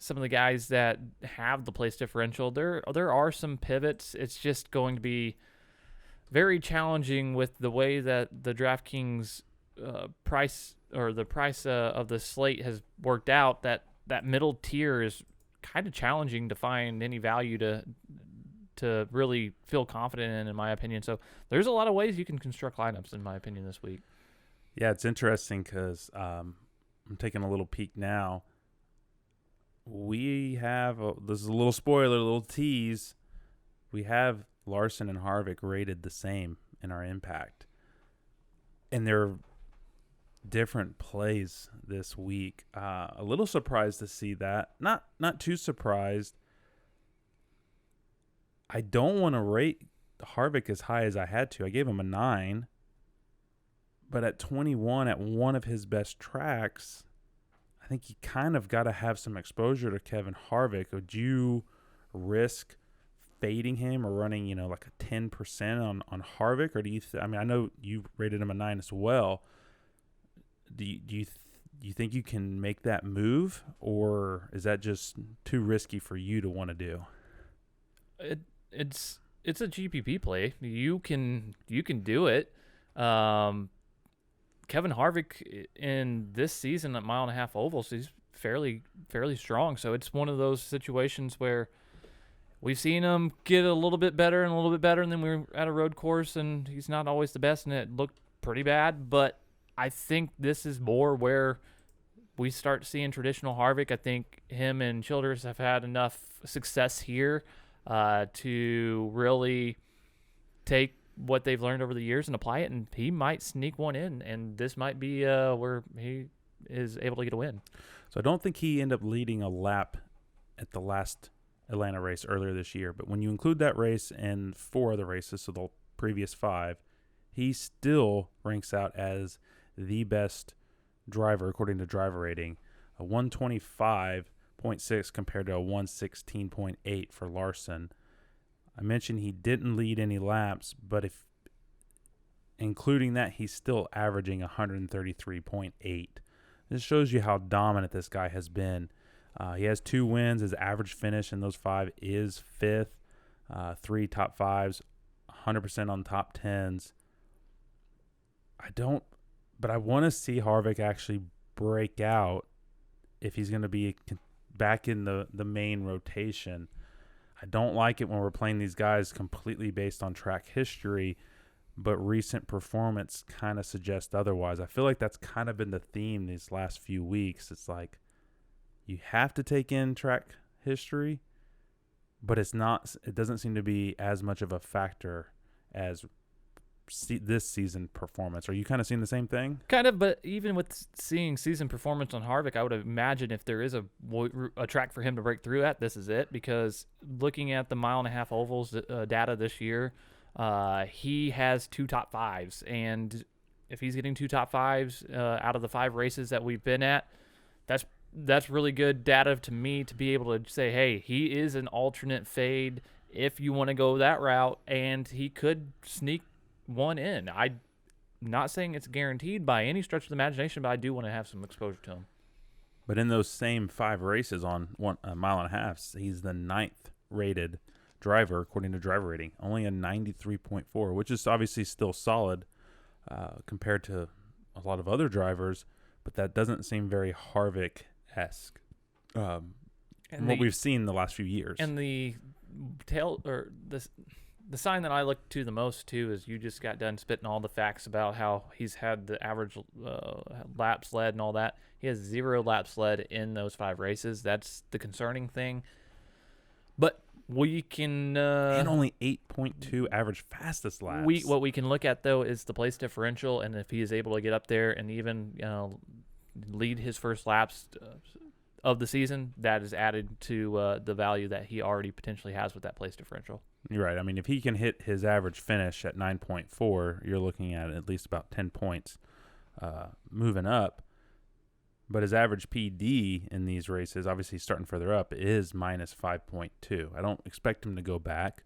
some of the guys that have the place differential, there are some pivots. It's just going to be very challenging with the way that the DraftKings price or the price of the slate has worked out. That middle tier is kind of challenging to find any value to really feel confident in my opinion. So there's a lot of ways you can construct lineups, in my opinion, this week. Yeah, it's interesting because I'm taking a little peek now. We have this is a little spoiler, a little tease. We have Larson and Harvick rated the same in our impact, and they're different plays this week. A little surprised to see that. Not too surprised. I don't want to rate Harvick as high as I had to. I gave him a 9. But at 21, at one of his best tracks, I think you kind of got to have some exposure to Kevin Harvick. Would you risk fading him or running, like a 10% on Harvick? Or do you I know you rated him a 9 as well. Do you think you can make that move, or is that just too risky for you to want to do? It's a GPP play. You can do it. Kevin Harvick in this season at 1.5 mile ovals, he's fairly strong. So it's one of those situations where we've seen him get a little bit better, and then we were at a road course, and he's not always the best, and it looked pretty bad. But I think this is more where we start seeing traditional Harvick. I think him and Childers have had enough success here to really take what they've learned over the years and apply it, and he might sneak one in, and this might be where he is able to get a win. So I don't think he ended up leading a lap at the last Atlanta race earlier this year, but when you include that race and 4 other races, so the previous 5, he still ranks out as the best driver according to driver rating, a 125.6 compared to a 116.8 for Larson. I mentioned he didn't lead any laps, but if including that, he's still averaging 133.8. This shows you how dominant this guy has been. He has 2 wins. His average finish in those 5 is 5th. 3 top 5s, 100% on top 10s. But I want to see Harvick actually break out if he's going to be back in the main rotation. I don't like it when we're playing these guys completely based on track history, but recent performance kind of suggests otherwise. I feel like that's kind of been the theme these last few weeks. It's like you have to take in track history, but it doesn't seem to be as much of a factor as this season performance. Are you kind of seeing the same thing? Kind of, but even with seeing season performance on Harvick, I would imagine if there is a track for him to break through at, this is it. Because looking at the 1.5 ovals data this year, he has 2 top 5s, and if he's getting 2 top 5s out of the 5 races that we've been at, that's really good data to me to be able to say, hey, he is an alternate fade if you want to go that route, and he could sneak one in. I'm not saying it's guaranteed by any stretch of the imagination, but I do want to have some exposure to him. But in those same 5 races on 1.5 miles, he's the 9th rated driver according to driver rating, only a 93.4, which is obviously still solid compared to a lot of other drivers, but that doesn't seem very Harvick-esque from what we've seen the last few years. And the sign that I look to the most too is you just got done spitting all the facts about how he's had the average laps led and all that. He has 0 laps led in those 5 races. That's the concerning thing. But we can and only 8.2 average fastest laps. What we can look at though is the place differential, and if he is able to get up there and even lead his first laps of the season, that is added to the value that he already potentially has with that place differential. You're right. I mean, if he can hit his average finish at 9.4, you're looking at least about 10 points moving up. But his average PD in these races, obviously starting further up, is minus 5.2. I don't expect him to go back,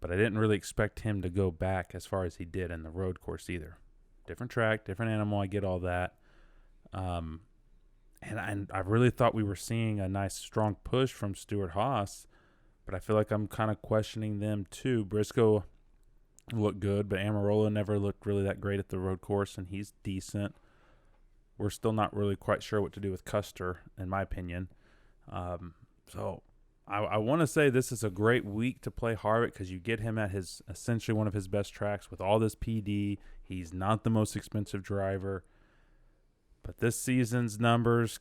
but I didn't really expect him to go back as far as he did in the road course either. Different track, different animal, I get all that. And I really thought we were seeing a nice strong push from Stewart-Haas, but I feel like I'm kind of questioning them too. Briscoe looked good, but Amarola never looked really that great at the road course, and he's decent. We're still not really quite sure what to do with Custer, in my opinion. So I want to say this is a great week to play Harvick because you get him at his essentially one of his best tracks with all this PD. He's not the most expensive driver. But this season's numbers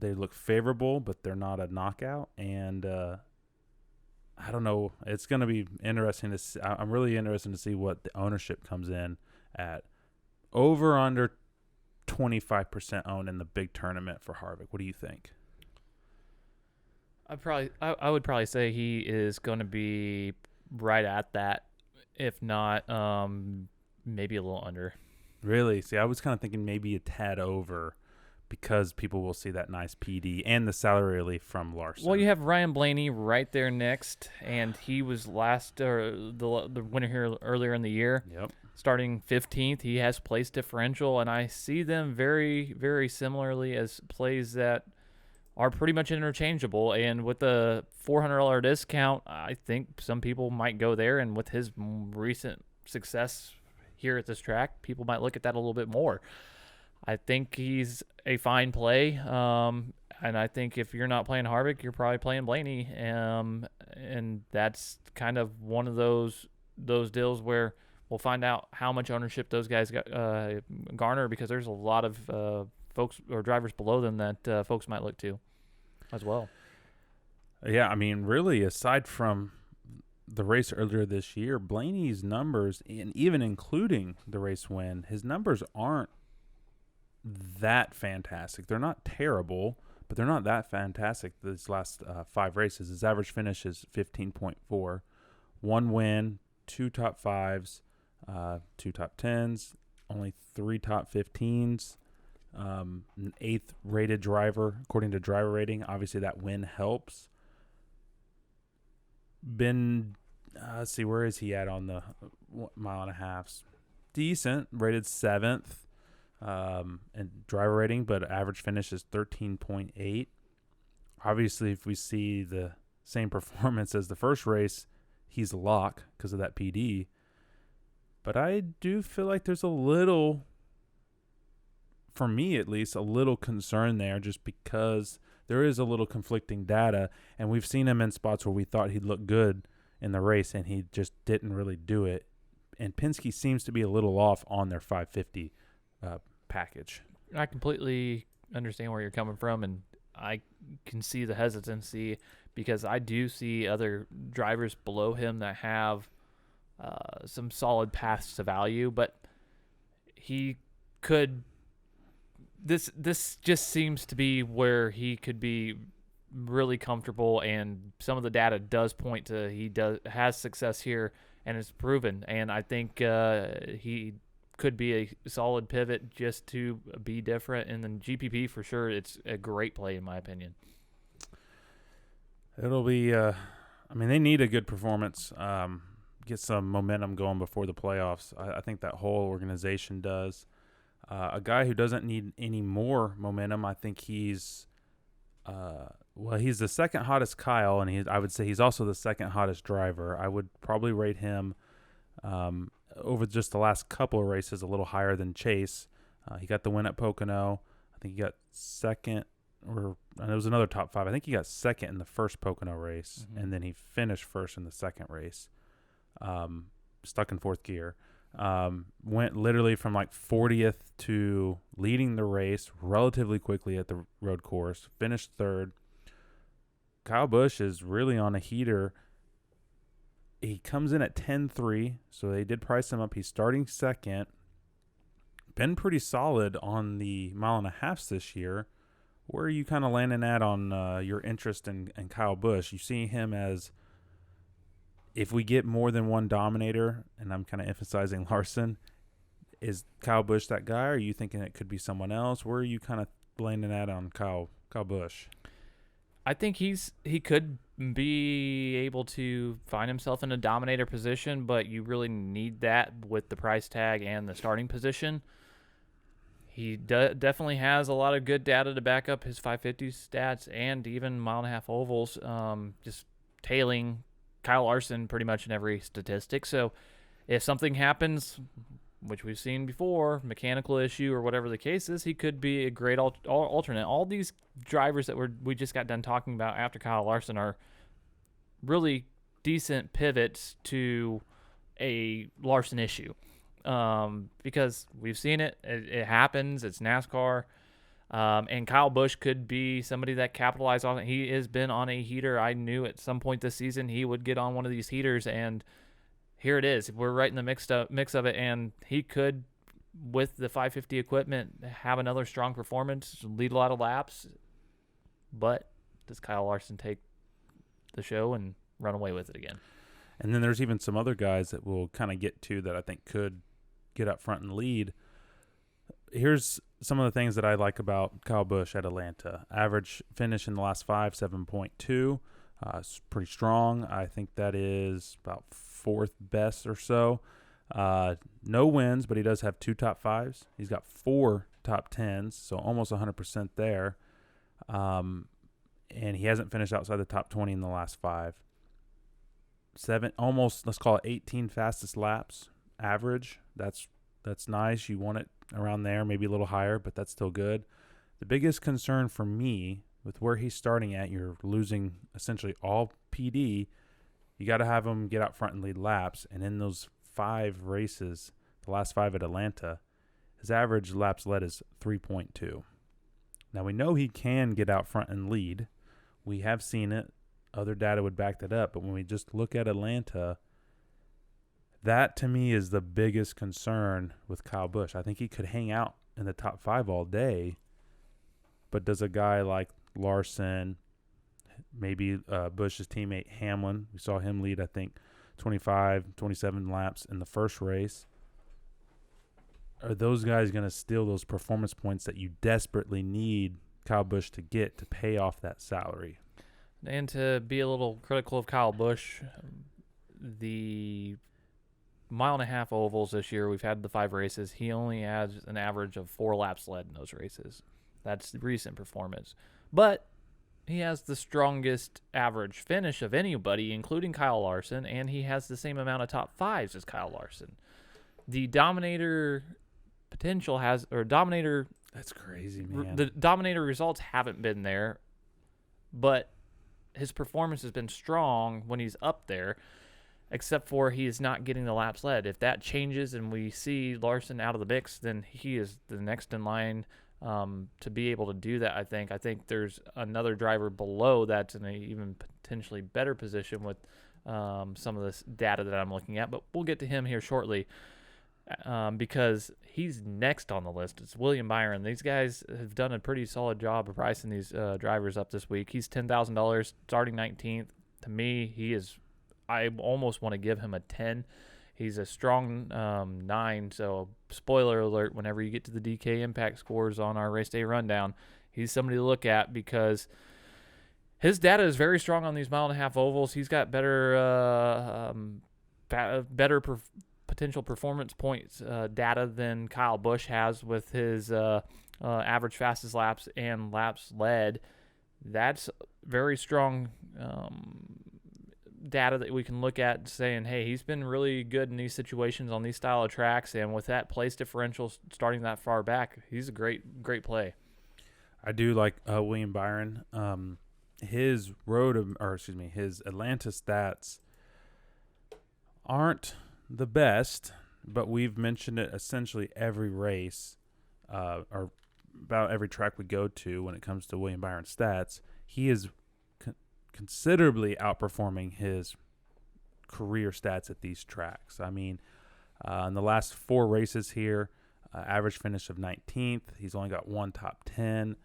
they look favorable, but they're not a knockout. And I don't know. It's going to be interesting to see. I'm really interested to see what the ownership comes in at. Over under 25% owned in the big tournament for Harvick. What do you think? I would probably say he is going to be right at that, if not maybe a little under. Really? See, I was kind of thinking maybe a tad over because people will see that nice PD and the salary relief from Larson. Well, you have Ryan Blaney right there next, and he was the winner here earlier in the year. Yep. Starting 15th, he has place differential, and I see them very, very similarly as plays that are pretty much interchangeable. And with the $400 discount, I think some people might go there. And with his recent success here at this track, people might look at that a little bit more. I think he's a fine play, and I think if you're not playing Harvick, you're probably playing Blaney, and that's kind of one of those deals where we'll find out how much ownership those guys garner, because there's a lot of folks or drivers below them that folks might look to as well. Yeah, I mean, really, aside from the race earlier this year, Blaney's numbers, and even including the race win, his numbers aren't that fantastic. They're not terrible, but they're not that fantastic these last 5 races. His average finish is 15.4. 1 win, 2 top 5s, 2 top 10s, only 3 top 15s, an 8th rated driver according to driver rating. Obviously, that win helps. Let's see, where is he at on the 1.5 miles? Decent, rated 7th. And driver rating, but average finish is 13.8. Obviously, if we see the same performance as the first race, he's a lock because of that PD. But I do feel like there's a little, for me at least, a little concern there, just because there is a little conflicting data, and we've seen him in spots where we thought he'd look good in the race, and he just didn't really do it. And Penske seems to be a little off on their 550 package. I completely understand where you're coming from, and I can see the hesitancy because I do see other drivers below him that have some solid paths to value, but he could. This just seems to be where he could be really comfortable, and some of the data does point to he has success here and it's proven. And I think he could be a solid pivot just to be different. And then GPP for sure, it's a great play in my opinion. It'll be. I mean, they need a good performance. Get some momentum going before the playoffs. I think that whole organization does. A guy who doesn't need any more momentum, I think he's he's the second hottest Kyle, and I would say he's also the second hottest driver. I would probably rate him over just the last couple of races a little higher than Chase. He got the win at Pocono. I think he got second, and it was another top 5. I think he got second in the first Pocono race, and then he finished first in the second race, stuck in fourth gear. Went literally from like 40th to leading the race relatively quickly at the road course, finished third. Kyle Busch is really on a heater. He comes in at 10-3, so they did price him up. He's starting second. Been pretty solid on the mile and a halfs this year. Where are you kind of landing at on your interest in Kyle Busch? You see him as, if we get more than one dominator, and I'm kind of emphasizing Larson, is Kyle Busch that guy, or are you thinking it could be someone else? Where are you kind of landing at on Kyle Busch? I think he could be able to find himself in a dominator position, but you really need that with the price tag and the starting position. He definitely has a lot of good data to back up his 550 stats and even mile and a half ovals, just tailing Kyle Larson pretty much in every statistic. So if something happens, which we've seen before, mechanical issue or whatever the case is, he could be a great alternate. All these drivers that we just got done talking about after Kyle Larson are really decent pivots to a Larson issue, because we've seen it. It happens. It's NASCAR. And Kyle Busch could be somebody that capitalized on it. He has been on a heater. I knew at some point this season he would get on one of these heaters, and here it is. We're right in the mix of it, and he could, with the 550 equipment, have another strong performance, lead a lot of laps. But does Kyle Larson take the show and run away with it again? And then there's even some other guys that we'll kind of get to that I think could get up front and lead. Here's some of the things that I like about Kyle Busch at Atlanta. Average finish in the last 5, 7.2. It's pretty strong. I think that is about fourth best or so. No wins, but he does have 2 top 5s. He's got 4 top 10s, so almost 100% there. And he hasn't finished outside the top 20 in the last 5. 7, almost, let's call it 18 fastest laps average. That's nice. You want it around there, maybe a little higher, but that's still good. The biggest concern for me with where he's starting at, you're losing essentially all PD. You got to have him get out front and lead laps. And in those 5 races, the last 5 at Atlanta, his average laps led is 3.2. Now, we know he can get out front and lead. We have seen it. Other data would back that up. But when we just look at Atlanta, that to me is the biggest concern with Kyle Busch. I think he could hang out in the top 5 all day. But does a guy like Larson, maybe Busch's teammate Hamlin, we saw him lead, I think, 25, 27 laps in the first race. Are those guys going to steal those performance points that you desperately need Kyle Busch to get to pay off that salary? And to be a little critical of Kyle Busch, the mile and a half ovals this year, we've had the 5 races. He only has an average of 4 laps led in those races. That's the recent performance. But he has the strongest average finish of anybody, including Kyle Larson, and he has the same amount of top 5s as Kyle Larson. The Dominator potential Dominator... That's crazy, man. The Dominator results haven't been there, but his performance has been strong when he's up there, except for he is not getting the laps led. If that changes and we see Larson out of the mix, then he is the next in line to be able to do that. I think there's another driver below that's in an even potentially better position with some of this data that I'm looking at, but we'll get to him here shortly because he's next on the list. It's William Byron. These guys have done a pretty solid job of pricing these drivers up this week. He's $10,000, starting 19th. To me, I almost want to give him a 10. He's a strong 9, so spoiler alert, whenever you get to the DK impact scores on our race day rundown, he's somebody to look at because his data is very strong on these mile-and-a-half ovals. He's got better potential performance points data than Kyle Busch has with his average fastest laps and laps led. That's very strong data that we can look at saying, hey, he's been really good in these situations on these style of tracks, and with that place differential starting that far back, he's a great play. I do like William Byron. His his Atlanta stats aren't the best, but we've mentioned it essentially every race, or about every track we go to when it comes to William Byron's stats. He is considerably outperforming his career stats at these tracks. I mean, in the last 4 races here, average finish of 19th. He's only got 1 top 10,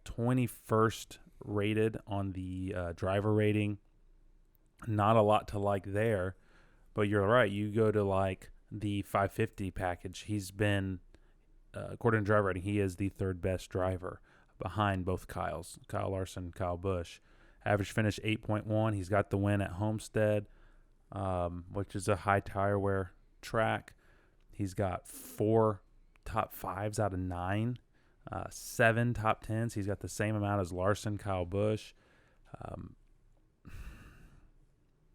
21st rated on the driver rating. Not a lot to like there, but you're right. You go to like the 550 package. He's been, according to driver rating, he is the 3rd best driver behind both Kyle Larson, Kyle Busch. Average finish 8.1. He's got the win at Homestead, which is a high tire wear track. He's got 4 top 5s out of 9, 7 top 10s. He's got the same amount as Larson, Kyle Busch.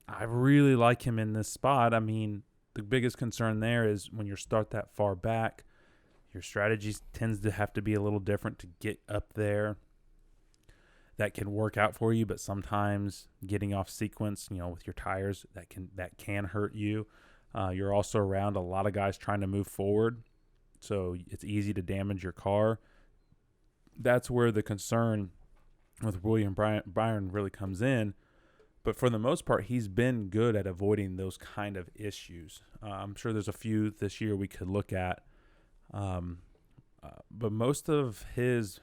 I really like him in this spot. I mean, the biggest concern there is when you start that far back, your strategy tends to have to be a little different to get up there. That can work out for you, but sometimes getting off sequence, with your tires, that can hurt you. You're also around a lot of guys trying to move forward, so it's easy to damage your car. That's where the concern with William Byron really comes in. But for the most part, he's been good at avoiding those kind of issues. I'm sure there's a few this year we could look at, but most of his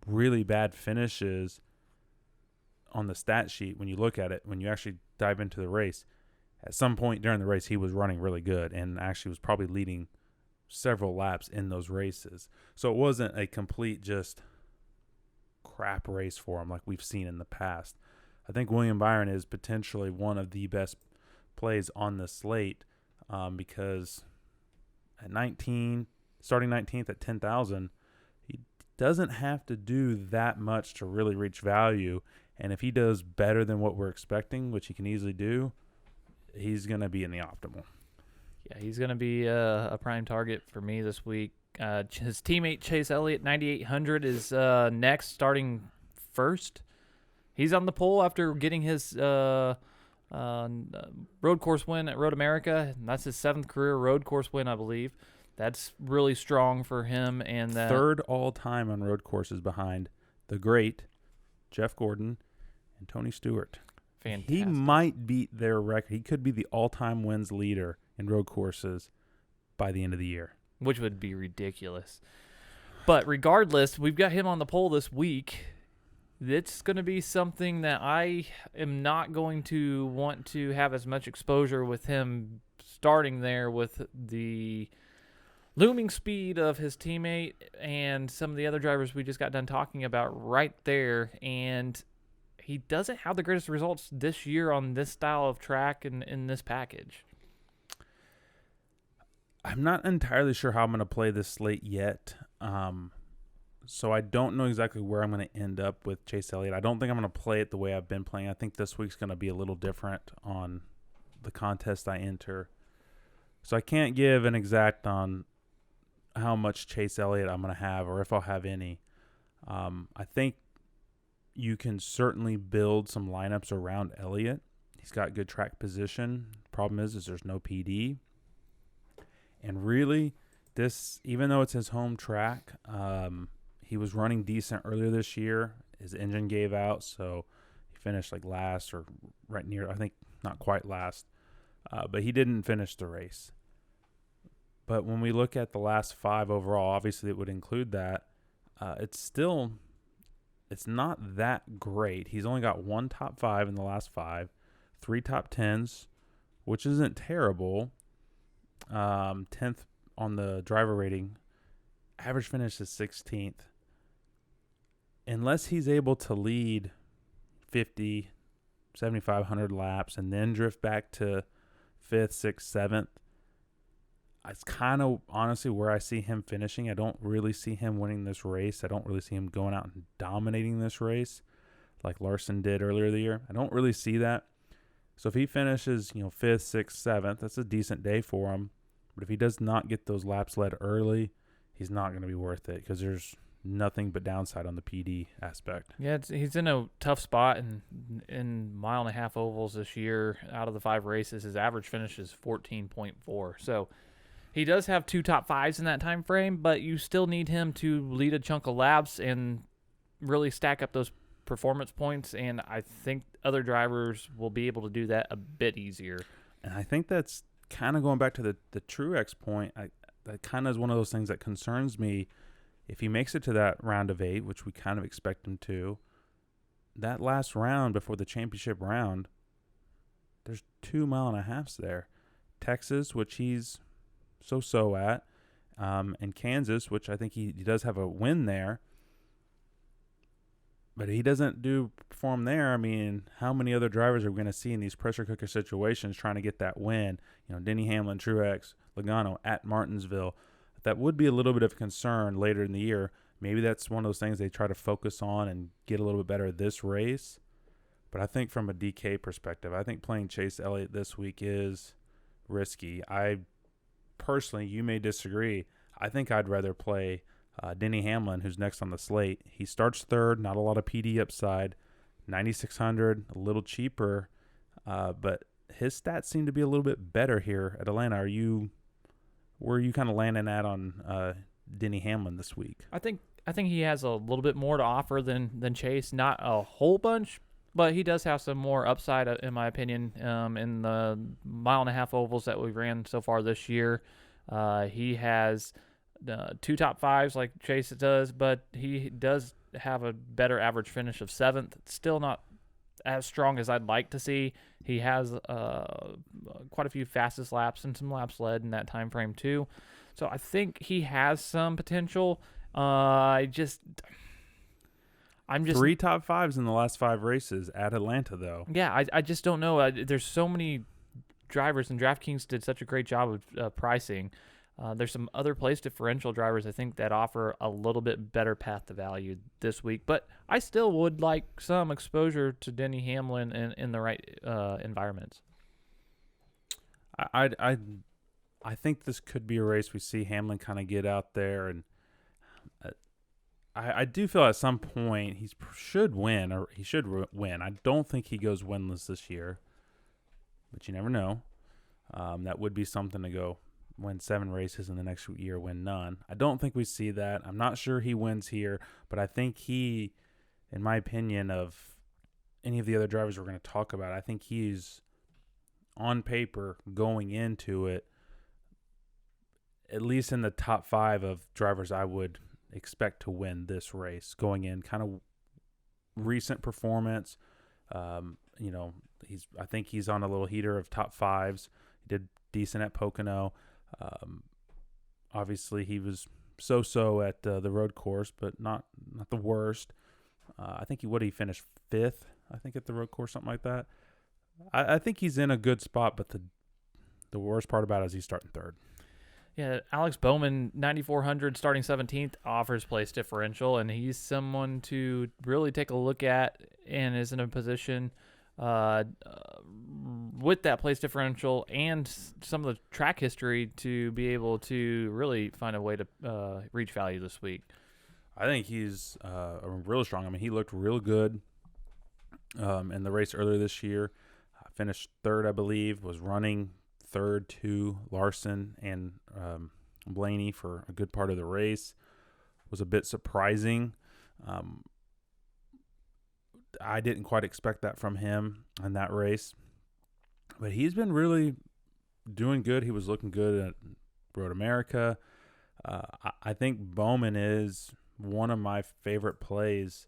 really bad finishes on the stat sheet, when you look at it, when you actually dive into the race, at some point during the race he was running really good and actually was probably leading several laps in those races. So it wasn't a complete just crap race for him like we've seen in the past. I think William Byron is potentially one of the best plays on the slate, because at 19, starting 19th at 10,000, he doesn't have to do that much to really reach value. And if he does better than what we're expecting, which he can easily do, he's going to be in the optimal. Yeah, he's going to be a prime target for me this week. His teammate Chase Elliott, 9,800, is next, starting first. He's on the pole after getting his road course win at Road America. And that's his 7th career road course win, I believe. That's really strong for him. And that 3rd all-time on road courses behind the great Jeff Gordon and Tony Stewart. Fantastic. He might beat their record. He could be the all-time wins leader in road courses by the end of the year, which would be ridiculous. But regardless, we've got him on the pole this week. It's going to be something that I am not going to want to have as much exposure with him starting there with the looming speed of his teammate and some of the other drivers we just got done talking about right there. And he doesn't have the greatest results this year on this style of track and in this package. I'm not entirely sure how I'm going to play this slate yet. So I don't know exactly where I'm going to end up with Chase Elliott. I don't think I'm going to play it the way I've been playing. I think this week's going to be a little different on the contest I enter. So I can't give an exact on how much Chase Elliott I'm going to have or if I'll have any. I think you can certainly build some lineups around Elliott. He's got good track position. Problem is there's no PD. And really, this, even though it's his home track, he was running decent earlier this year. His engine gave out, so finished like last or right near, I think not quite last, but he didn't finish the race. But when we look at the last 5 overall, obviously it would include that. It's not that great. He's only got 1 top 5 in the last 5, 3 top 10s, which isn't terrible. 10th on the driver rating. Average finish is 16th. Unless he's able to lead 50, 75, 100 laps and then drift back to 5th, 6th, 7th, it's kind of honestly where I see him finishing. I don't really see him winning this race. I don't really see him going out and dominating this race like Larson did earlier the year. I don't really see that. So if he finishes, 5th, 6th, 7th, that's a decent day for him. But if he does not get those laps led early, he's not going to be worth it because there's nothing but downside on the PD aspect. Yeah, he's in a tough spot in 1.5 ovals this year. Out of the 5 races, his average finish is 14.4. So he does have 2 top 5s in that time frame, but you still need him to lead a chunk of laps and really stack up those performance points, and I think other drivers will be able to do that a bit easier. And I think that's kind of going back to the Truex point. That kind of is one of those things that concerns me. If he makes it to that round of 8, which we kind of expect him to, that last round before the championship round, there's 2.5 miles there. Texas, which he's so at, and Kansas, which I think he does have a win there. But he doesn't perform there. I mean, how many other drivers are we going to see in these pressure cooker situations trying to get that win? Denny Hamlin, Truex, Logano at Martinsville. That would be a little bit of concern later in the year. Maybe that's one of those things they try to focus on and get a little bit better at this race. But I think from a DK perspective, I think playing Chase Elliott this week is risky. I personally, you may disagree, I think I'd rather play Denny Hamlin, who's next on the slate. He starts 3rd, not a lot of PD upside, 9,600, a little cheaper, but his stats seem to be a little bit better here at Atlanta. Where are you kind of landing at on Denny Hamlin this week? I think he has a little bit more to offer than Chase. Not a whole bunch, but he does have some more upside, in my opinion, in the 1.5 ovals that we ran so far this year. He has 2 top 5s like Chase does, but he does have a better average finish of 7th. Still not as strong as I'd like to see. He has quite a few fastest laps and some laps led in that time frame too. So I think he has some potential. I'm just 3 top 5s in the last 5 races at Atlanta, though. Yeah, I just don't know. There's so many drivers, and DraftKings did such a great job of pricing. There's some other place differential drivers I think that offer a little bit better path to value this week, but I still would like some exposure to Denny Hamlin in the right environments. I think this could be a race we see Hamlin kind of get out there, and I do feel at some point he should win, or he should win. I don't think he goes winless this year, but you never know. That would be something to go win 7 races in the next year, win none. I don't think we see that. I'm not sure he wins here, but I think he, in my opinion, of any of the other drivers we're going to talk about, I think he's on paper going into it at least in the top 5 of drivers I would expect to win this race going in. Kind of recent performance. I think he's on a little heater of top 5s. He did decent at Pocono. Obviously, he was so at the road course, but not the worst. I think he finished 5th, I think, at the road course, something like that. I think he's in a good spot, but the worst part about it is he's starting 3rd. Yeah, Alex Bowman, 9,400, starting 17th, offers place differential, and he's someone to really take a look at and is in a position with that place differential and some of the track history to be able to really find a way to reach value this week. I think he's real strong. I mean, he looked real good in the race earlier this year. Finished 3rd, I believe, was running 3rd to Larson and Blaney for a good part of the race. Was a bit surprising. I didn't quite expect that from him in that race. But he's been really doing good. He was looking good at Road America. I think Bowman is one of my favorite plays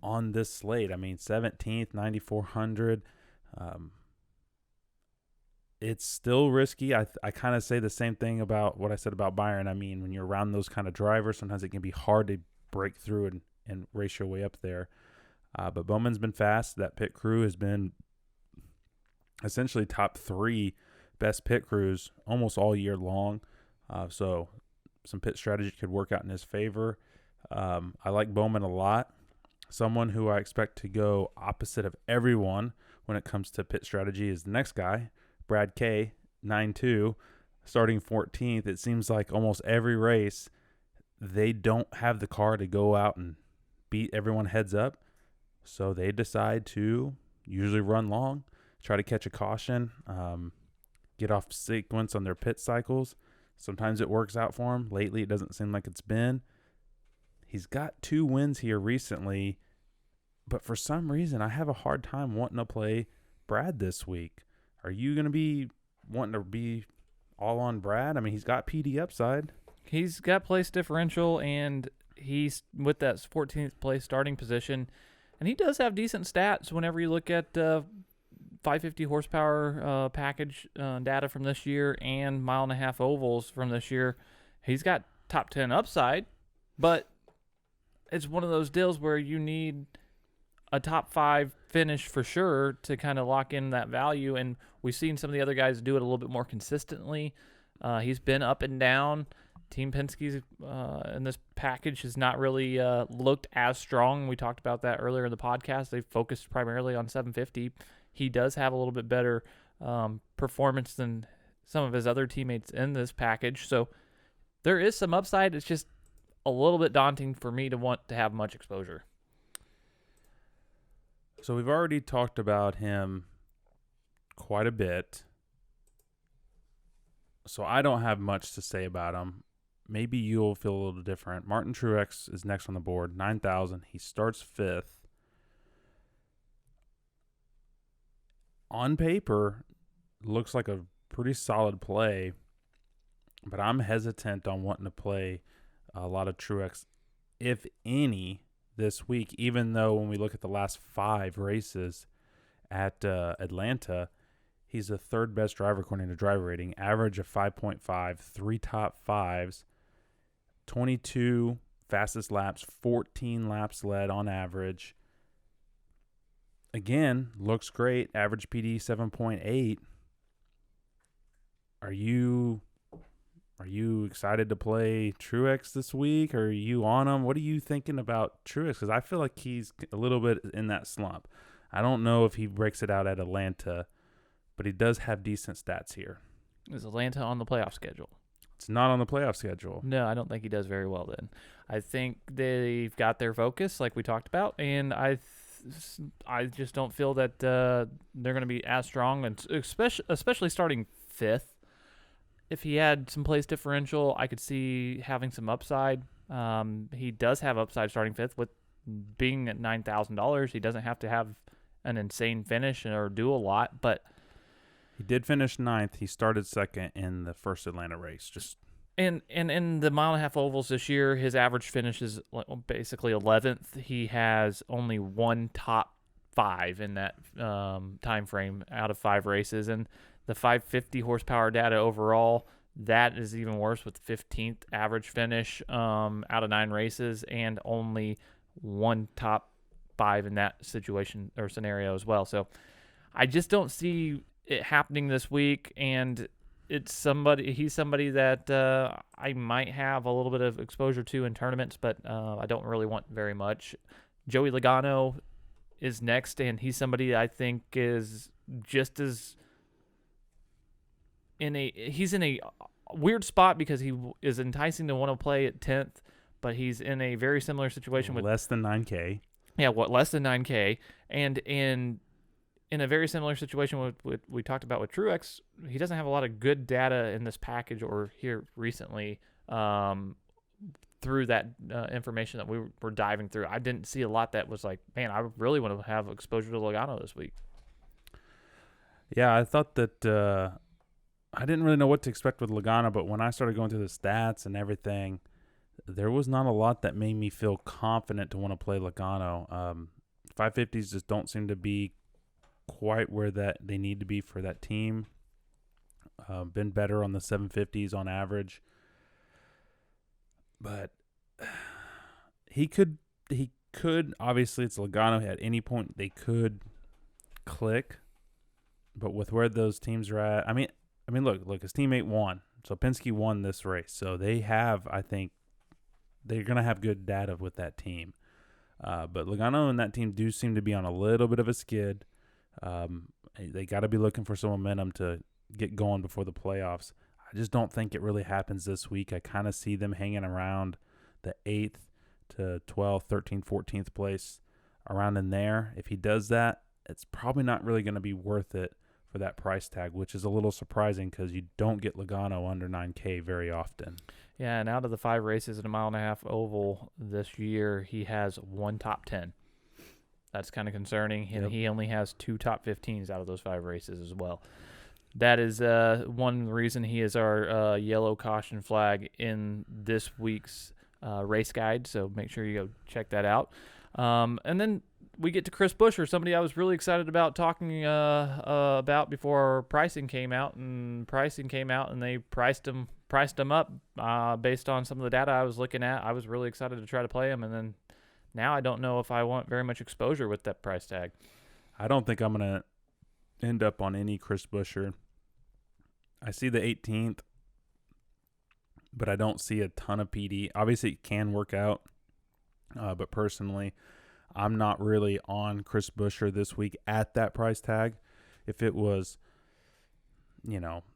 on this slate. I mean, 17th, 9,400. It's still risky. I kind of say the same thing about what I said about Byron. I mean, when you're around those kind of drivers, sometimes it can be hard to break through and race your way up there. But Bowman's been fast. That pit crew has been essentially top 3 best pit crews almost all year long. So some pit strategy could work out in his favor. I like Bowman a lot. Someone who I expect to go opposite of everyone when it comes to pit strategy is the next guy, Brad K, 9-2, starting 14th. It seems like almost every race they don't have the car to go out and beat everyone heads up. So they decide to usually run long, try to catch a caution, get off sequence on their pit cycles. Sometimes it works out for him. Lately, it doesn't seem like it's been. He's got 2 wins here recently, but for some reason, I have a hard time wanting to play Brad this week. Are you going to be wanting to be all on Brad? I mean, he's got PD upside. He's got place differential, and he's with that 14th place starting position, and he does have decent stats whenever you look at 550 horsepower package data from this year and 1.5 mile ovals from this year. He's got top 10 upside, but it's one of those deals where you need a top 5 finish for sure to kind of lock in that value, and we've seen some of the other guys do it a little bit more consistently. He's been up and down. Team Penske's in this package has not really looked as strong. We talked about that earlier in the podcast. They focused primarily on 750. He does have a little bit better performance than some of his other teammates in this package. So there is some upside. It's just a little bit daunting for me to want to have much exposure. So we've already talked about him quite a bit. So I don't have much to say about him. Maybe you'll feel a little different. Martin Truex is next on the board, 9,000. He starts 5th. On paper, looks like a pretty solid play, but I'm hesitant on wanting to play a lot of Truex, if any, this week, even though when we look at the last 5 races at Atlanta, he's the 3rd best driver according to driver rating, average of 5.5, 3 top 5s, 22 fastest laps, 14 laps led on average. Again, looks great. Average PD 7.8. Are you excited to play Truex this week? Or are you on him? What are you thinking about Truex? Because I feel like he's a little bit in that slump. I don't know if he breaks it out at Atlanta, but he does have decent stats here. Is Atlanta on the playoff schedule? It's not on the playoff schedule. No, I don't think he does very well then. I think they've got their focus, like we talked about, and I just don't feel that they're going to be as strong, and especially starting 5th. If he had some place differential, I could see having some upside. He does have upside starting 5th with being at $9,000. He doesn't have to have an insane finish or do a lot, but he did finish 9th. He started 2nd in the first Atlanta race. And in the 1.5 mile ovals this year, his average finish is basically 11th. He has only 1 top 5 in that time frame out of 5 races, and the 550 horsepower data overall, that is even worse with 15th average finish out of 9 races and only 1 top 5 in that situation or scenario as well. So I just don't see it happening this week, and he's somebody that I might have a little bit of exposure to in tournaments, but I don't really want very much. Joey Logano is next, and he's somebody I think is just as he's in a weird spot because he is enticing to want to play at 10th, but he's in a very similar situation with less than 9K. Yeah, less than 9K, and in a very similar situation with we talked about with Truex. He doesn't have a lot of good data in this package or here recently. 3 through that information that we were diving through, I didn't see a lot that was like, man, I really want to have exposure to Logano this week. Yeah, I thought that I didn't really know what to expect with Logano, but when I started going through the stats and everything, there was not a lot that made me feel confident to want to play Logano. 550s just don't seem to be quite where that they need to be for that team. Been better on the 750s on average. But he could obviously, it's Logano. At any point they could click. But with where those teams are at, I mean, look, his teammate won. So Penske won this race. So they have, I think, they're going to have good data with that team. But Logano and that team do seem to be on a little bit of a skid. They got to be looking for some momentum to get going before the playoffs. I just don't think it really happens this week. I kind of see them hanging around the 8th to 12th, 13th, 14th place, around in there. If he does that, it's probably not really going to be worth it for that price tag, which is a little surprising because you don't get Logano under 9K very often. Yeah, and out of the 5 races in a 1.5 mile oval this year, he has 1 top 10. That's kind of concerning. And he only has 2 top 15s out of those 5 races as well. That is one reason he is our yellow caution flag in this week's race guide. So make sure you go check that out. And then we get to Chris Buescher, somebody I was really excited about talking about before pricing came out. And pricing came out, and they priced him up based on some of the data I was looking at. I was really excited to try to play him, and then now I don't know if I want very much exposure with that price tag. I don't think I'm going to end up on any Chris Buescher. I see the 18th, but I don't see a ton of PD. Obviously, it can work out, but personally, I'm not really on Chris Buescher this week at that price tag. If it was,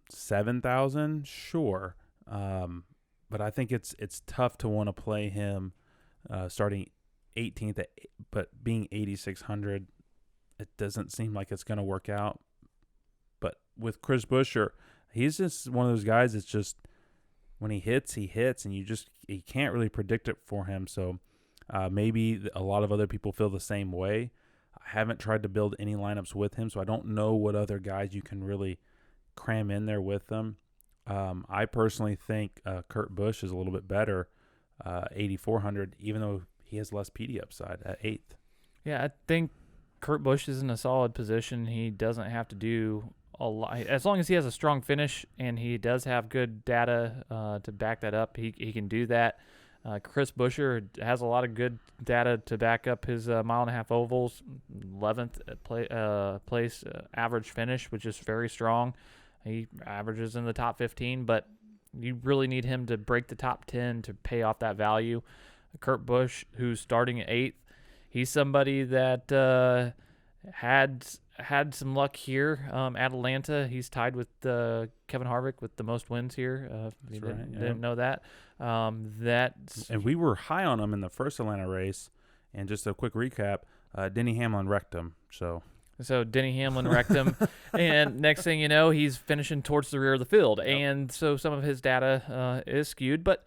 7,000, sure. But I think it's tough to want to play him starting 18th, but being 8,600, it doesn't seem like it's going to work out. But with Chris Buescher, he's just one of those guys that's just, when he hits, and you can't really predict it for him. So maybe a lot of other people feel the same way. I haven't tried to build any lineups with him, so I don't know what other guys you can really cram in there with them. I personally think Kurt Busch is a little bit better, 8,400, even though he has less PD upside at 8th. Yeah, I think Kurt Busch is in a solid position. He doesn't have to do a lot. As long as he has a strong finish and he does have good data to back that up, he can do that. Chris Buescher has a lot of good data to back up his 1.5 mile ovals, 11th place average finish, which is very strong. He averages in the top 15, but you really need him to break the top 10 to pay off that value. Kurt Busch, who's starting at 8th, he's somebody that had some luck here at Atlanta. He's tied with Kevin Harvick with the most wins here. Didn't know that. And we were high on him in the first Atlanta race. And just a quick recap, Denny Hamlin wrecked him. So Denny Hamlin wrecked him, and next thing you know, he's finishing towards the rear of the field. Yep. And so some of his data is skewed, but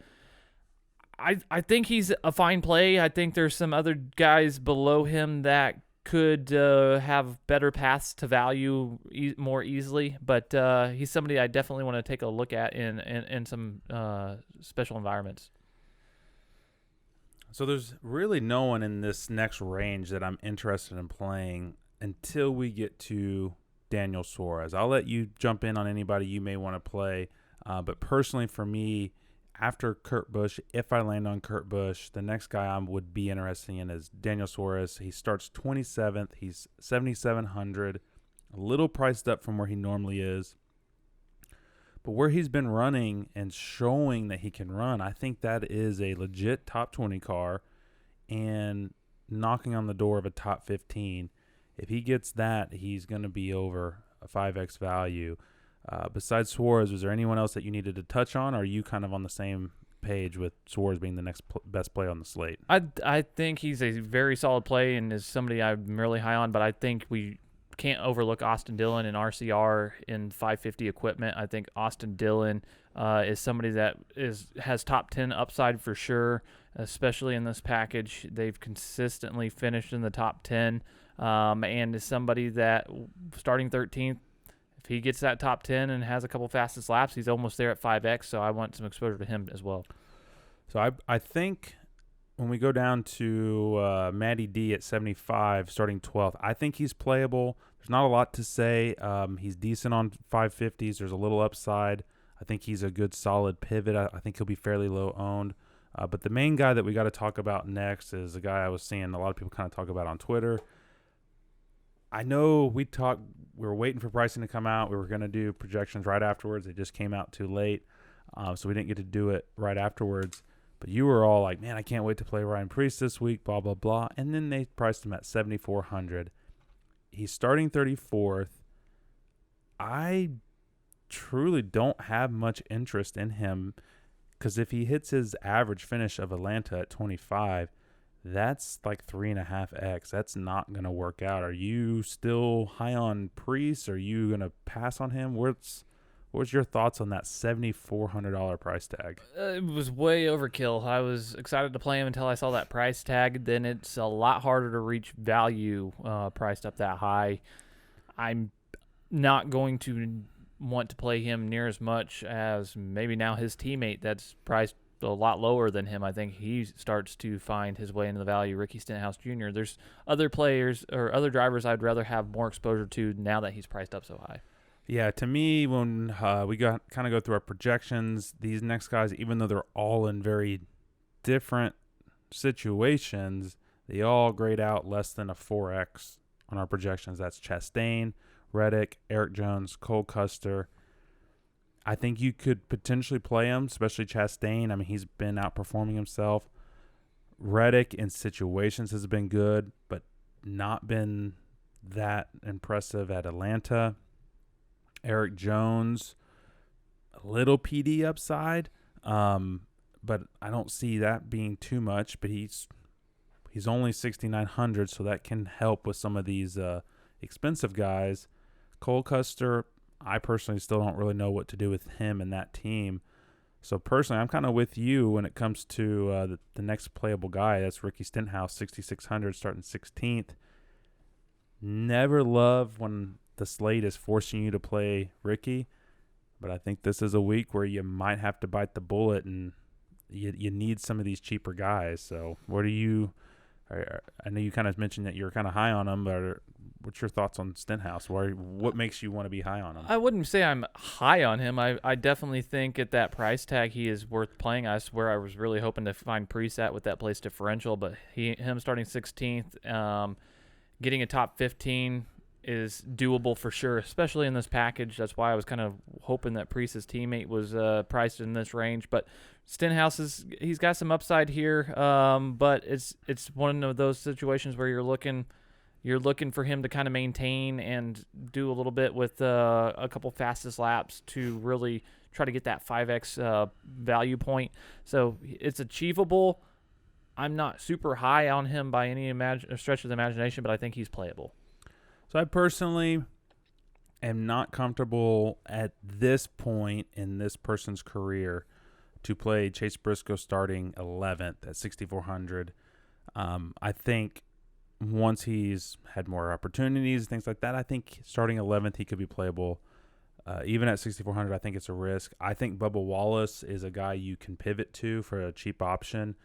I think he's a fine play. I think there's some other guys below him that could have better paths to value more easily, but he's somebody I definitely want to take a look at in some special environments. So there's really no one in this next range that I'm interested in playing until we get to Daniel Suarez. I'll let you jump in on anybody you may want to play, but personally for me, after Kurt Busch, if I land on Kurt Busch, the next guy I would be interested in is Daniel Suarez. He starts 27th. He's 7,700, a little priced up from where he normally is. But where he's been running and showing that he can run, I think that is a legit top 20 car and knocking on the door of a top 15. If he gets that, he's going to be over a 5x value. Besides Suarez, was there anyone else that you needed to touch on, or are you kind of on the same page with Suarez being the next best play on the slate? I think he's a very solid play and is somebody I'm really high on, but I think we can't overlook Austin Dillon and RCR in 550 equipment. I think Austin Dillon is somebody that has top 10 upside for sure, especially in this package. They've consistently finished in the top 10, and is somebody that starting 13th, if he gets that top 10 and has a couple fastest laps, he's almost there at 5X, so I want some exposure to him as well. So I think when we go down to Matty D at 75, starting 12th, I think he's playable. There's not a lot to say. He's decent on 550s. There's a little upside. I think he's a good, solid pivot. I think he'll be fairly low owned. But the main guy that we got to talk about next is a guy I was seeing a lot of people kind of talk about on Twitter. I know we were waiting for pricing to come out. We were going to do projections right afterwards. It just came out too late, so we didn't get to do it right afterwards. But you were all like, man, I can't wait to play Ryan Preece this week, blah, blah, blah. And then they priced him at $7,400. He's starting 34th. I truly don't have much interest in him because if he hits his average finish of Atlanta at 25, that's like 3.5x. That's not going to work out. Are you still high on Preece? Are you going to pass on him? What's your thoughts on that $7,400 price tag? It was way overkill. I was excited to play him until I saw that price tag. Then it's a lot harder to reach value priced up that high. I'm not going to want to play him near as much as maybe now his teammate that's priced a lot lower than him. I think he starts to find his way into the value. Ricky Stenhouse Jr. There's other players or other drivers I'd rather have more exposure to now that he's priced up so high. Yeah, to me, when we kind of go through our projections, these next guys, even though they're all in very different situations, they all grade out less than a 4X on our projections. That's Chastain, Reddick, Eric Jones, Cole Custer. I think you could potentially play him, especially Chastain. I mean, he's been outperforming himself. Reddick in situations has been good, but not been that impressive at Atlanta. Eric Jones, a little PD upside, but I don't see that being too much. But he's only 6,900, so that can help with some of these expensive guys. Cole Custer, I personally still don't really know what to do with him and that team. So personally, I'm kind of with you when it comes to the next playable guy. That's Ricky Stenhouse, 6,600, starting 16th. Never love when the slate is forcing you to play Ricky, but I think this is a week where you might have to bite the bullet and you need some of these cheaper guys. So what do you – I know you kind of mentioned that you're kind of high on him, but what's your thoughts on Stenhouse? What makes you want to be high on him? I wouldn't say I'm high on him. I definitely think at that price tag he is worth playing. I swear I was really hoping to find Preece with that place differential, but him starting 16th, getting a top 15 is doable for sure, especially in this package. That's why I was kind of hoping that Preece's teammate was priced in this range. But Stenhouse he's got some upside here, but it's one of those situations where you're looking for him to kind of maintain and do a little bit with a couple fastest laps to really try to get that 5X value point. So it's achievable. I'm not super high on him by any stretch of the imagination, but I think he's playable. So I personally am not comfortable at this point in this person's career to play Chase Briscoe starting 11th at 6,400. I think once he's had more opportunities, things like that, I think starting 11th he could be playable. Even at 6,400, I think it's a risk. I think Bubba Wallace is a guy you can pivot to for a cheap option.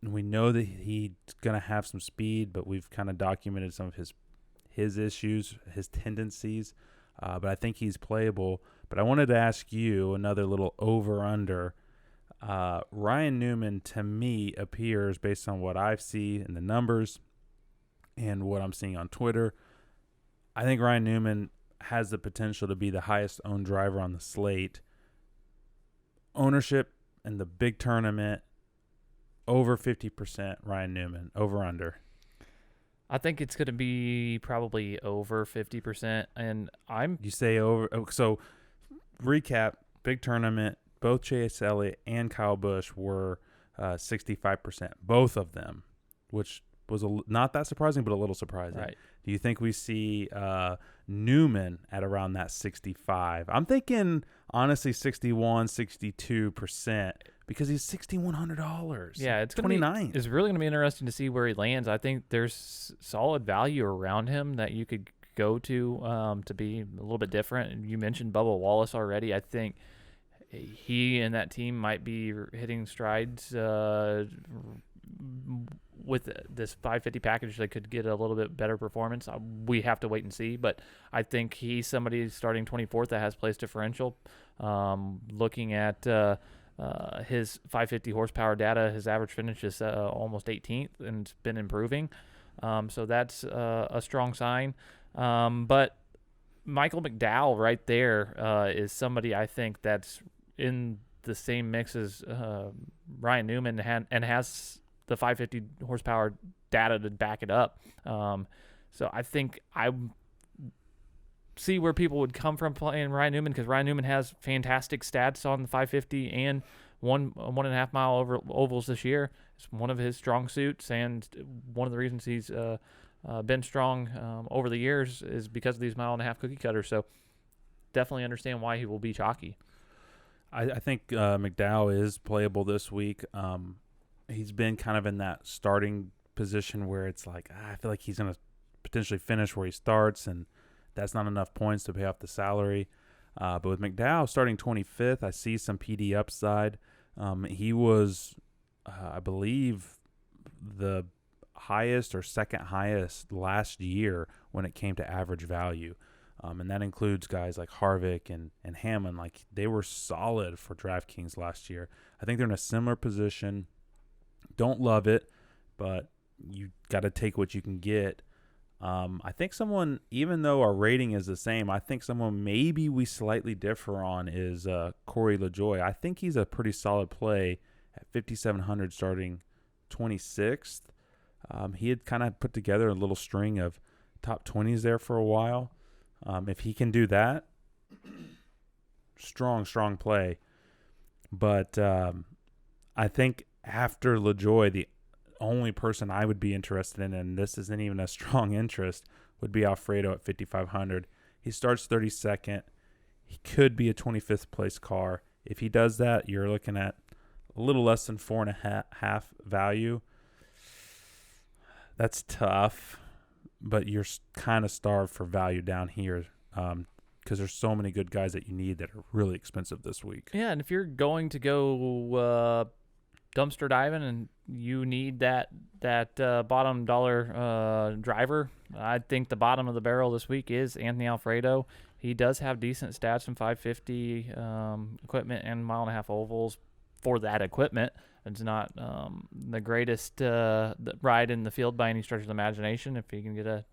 We know that he's going to have some speed, but we've kind of documented some of his issues, his tendencies. But I think he's playable. But I wanted to ask you another little over-under. Ryan Newman, to me, appears, based on what I see in the numbers and what I'm seeing on Twitter, I think Ryan Newman has the potential to be the highest owned driver on the slate. Ownership in the big tournament, over 50%, Ryan Newman, over under. I think it's going to be probably over 50%, and You say over. So, recap, big tournament, both Chase Elliott and Kyle Busch were 65%, both of them, which was not that surprising, but a little surprising. Right. Do you think we see Newman at around that 65? I'm thinking, honestly, 61, 62%, because he's $6,100. Yeah, it's 29. It's really going to be interesting to see where he lands. I think there's solid value around him that you could go to be a little bit different. And you mentioned Bubba Wallace already. I think he and that team might be hitting strides with this 550 package. They could get a little bit better performance. We have to wait and see, but I think he's somebody starting 24th that has place differential. Looking at his 550 horsepower data, his average finish is almost 18th, and it's been improving. So that's a strong sign. But Michael McDowell right there is somebody I think that's in the same mix as Ryan Newman and has the 550 horsepower data to back it up. So I think I see where people would come from playing Ryan Newman, because Ryan Newman has fantastic stats on the 550 and 1.5 mile over ovals this year. It's one of his strong suits, and one of the reasons he's been strong over the years is because of these 1.5 mile cookie cutters. So definitely understand why he will be chalky. I think McDowell is playable this week. He's been kind of in that starting position where it's like, I feel like he's going to potentially finish where he starts, and that's not enough points to pay off the salary. But with McDowell starting 25th, I see some PD upside. He was, I believe, the highest or second highest last year when it came to average value. And that includes guys like Harvick and Hammond. Like, they were solid for DraftKings last year. I think they're in a similar position. Don't love it, but you got to take what you can get. I think someone, even though our rating is the same, I think someone maybe we slightly differ on is Corey LaJoie. I think he's a pretty solid play at 5,700 starting 26th. He had kind of put together a little string of top 20s there for a while. If he can do that, strong play. But I think after LaJoie, the only person I would be interested in, and this isn't even a strong interest, would be Alfredo at 5,500. He starts 32nd. He could be a 25th place car. If he does that, you're looking at a little less than 4.5 value. That's tough, but you're kind of starved for value down here because there's so many good guys that you need that are really expensive this week. Yeah, and if you're going to go dumpster diving and you need that bottom dollar driver, I think the bottom of the barrel this week is Anthony Alfredo. He does have decent stats in 550 equipment and 1.5 mile ovals for that equipment. It's not the greatest ride in the field by any stretch of the imagination. If you can get a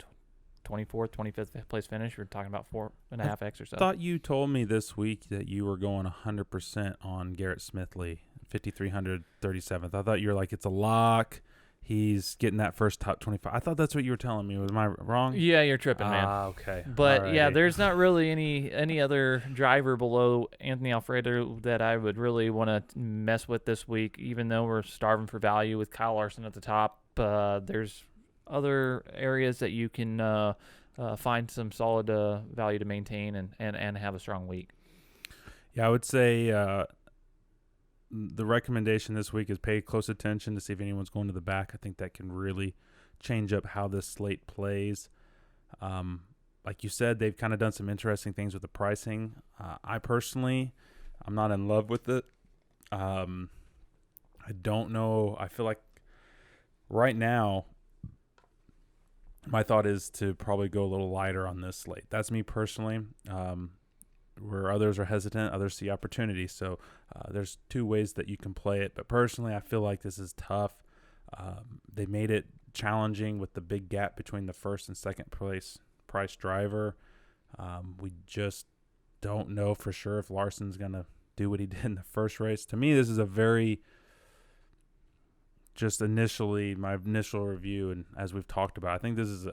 24th, 25th place finish, you're talking about 4.5x or so. I thought you told me this week that you were going 100% on Garrett Smithley, 5,300, 37th. I thought you were like, it's a lock. He's getting that first top 25. I thought that's what you were telling me. Was I wrong? Yeah, you're tripping, man. Okay. But yeah, there's not really any other driver below Anthony Alfredo that I would really want to mess with this week, even though we're starving for value with Kyle Larson at the top. There's other areas that you can find some solid value to maintain and have a strong week. Yeah, I would say the recommendation this week is pay close attention to see if anyone's going to the back. I think that can really change up how this slate plays. Like you said, they've kind of done some interesting things with the pricing. I personally, I'm not in love with it. I don't know. I feel like right now, my thought is to probably go a little lighter on this slate. That's me personally. Where others are hesitant, others see opportunity. So there's two ways that you can play it. But personally, I feel like this is tough. They made it challenging with the big gap between the first and second place price driver. We just don't know for sure if Larson's going to do what he did in the first race. To me, this is a very, just initially, my initial review, and as we've talked about, I think this is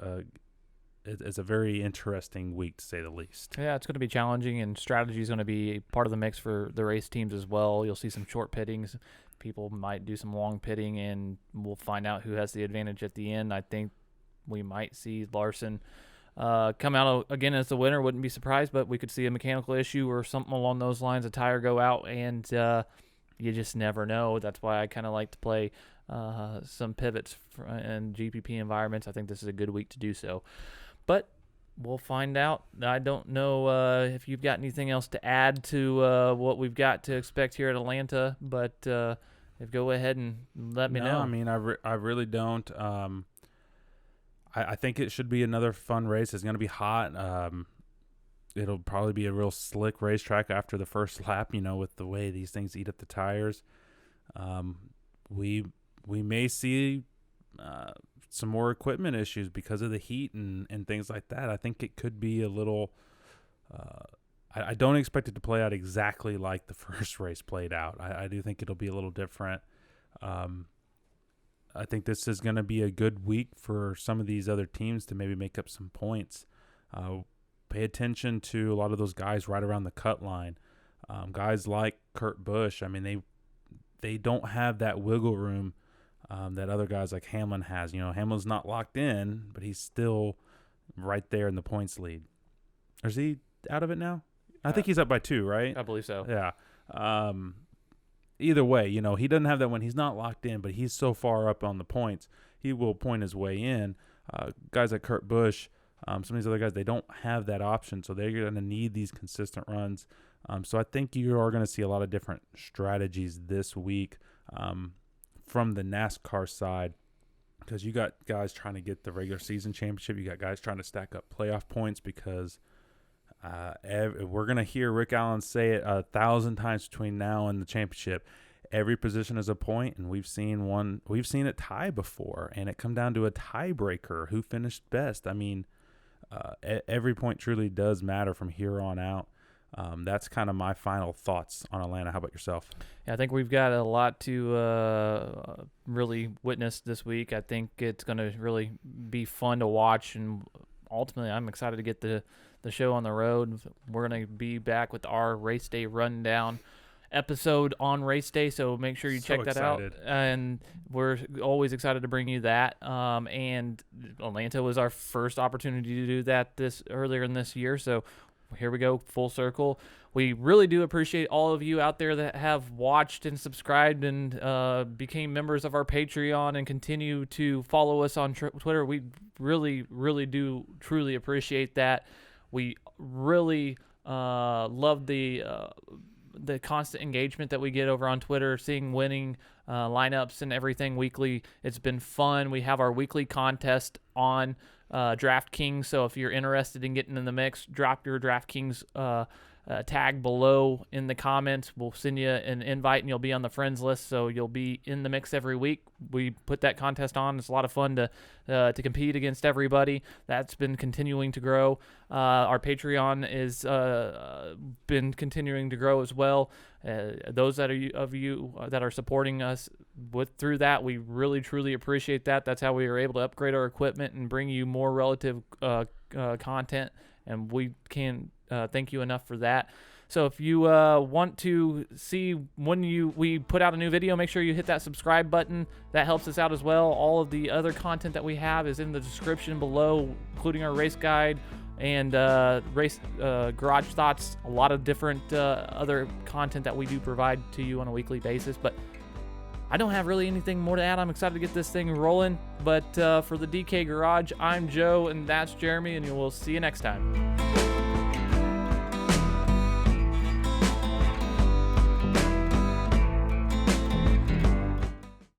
it's a very interesting week, to say the least. Yeah, it's going to be challenging, and strategy is going to be part of the mix for the race teams as well. You'll see some short pittings. People might do some long pitting, and we'll find out who has the advantage at the end. I think we might see Larson come out again as the winner. Wouldn't be surprised, but we could see a mechanical issue or something along those lines, a tire go out, and you just never know. That's why I kind of like to play some pivots in GPP environments. I think this is a good week to do so. But we'll find out. I don't know if you've got anything else to add to what we've got to expect here at Atlanta, but go ahead and let me know. I mean, I really don't. I think it should be another fun race. It's going to be hot. It'll probably be a real slick racetrack after the first lap, with the way these things eat up the tires. We may see some more equipment issues because of the heat and things like that. I think it could be a little I don't expect it to play out exactly like the first race played out. I do think it'll be a little different. I think this is going to be a good week for some of these other teams to maybe make up some points. Pay attention to a lot of those guys right around the cut line. Guys like Kurt Busch, I mean, they don't have that wiggle room that other guys like Hamlin has. Hamlin's not locked in, but he's still right there in the points lead. Or is he out of it now? I think he's up by 2, right? I believe so. Yeah. Either way, he doesn't have that when he's not locked in, but he's so far up on the points, he will point his way in. Guys like Kurt Busch, some of these other guys, they don't have that option, so they're going to need these consistent runs. So I think you are going to see a lot of different strategies this week from the NASCAR side, because you got guys trying to get the regular season championship. You got guys trying to stack up playoff points because we're going to hear Rick Allen say it 1,000 times between now and the championship. Every position is a point, and we've seen it tie before, and it come down to a tiebreaker who finished best. I mean, every point truly does matter from here on out. That's kind of my final thoughts on Atlanta. How about yourself? Yeah, I think we've got a lot to really witness this week. I think it's going to really be fun to watch, and ultimately I'm excited to get the show on the road. We're going to be back with our race day rundown episode on race day, so make sure you check that out. And we're always excited to bring you that. And Atlanta was our first opportunity to do that earlier in this year, so here we go, full circle. We really do appreciate all of you out there that have watched and subscribed and became members of our Patreon and continue to follow us on Twitter. We really, really do truly appreciate that. We really love the constant engagement that we get over on Twitter, seeing winning lineups and everything weekly. It's been fun. We have our weekly contest on DraftKings, so if you're interested in getting in the mix, drop your DraftKings tag below in the comments. We'll send you an invite, and you'll be on the friends list, so you'll be in the mix every week. We put that contest on. It's a lot of fun to compete against everybody. That's been continuing to grow. Our Patreon is been continuing to grow as well. Those that of you that are supporting us through that, we really truly appreciate that. That's how we are able to upgrade our equipment and bring you more relative content, and we can thank you enough for that. So if you want to see when we put out a new video, make sure you hit that subscribe button. That helps us out as well. All of the other content that we have is in the description below, including our race guide and race garage thoughts, a lot of different other content that we do provide to you on a weekly basis. But I don't have really anything more to add. I'm excited to get this thing rolling. But for the DK Garage, I'm Joe, and that's Jeremy, and we'll see you next time.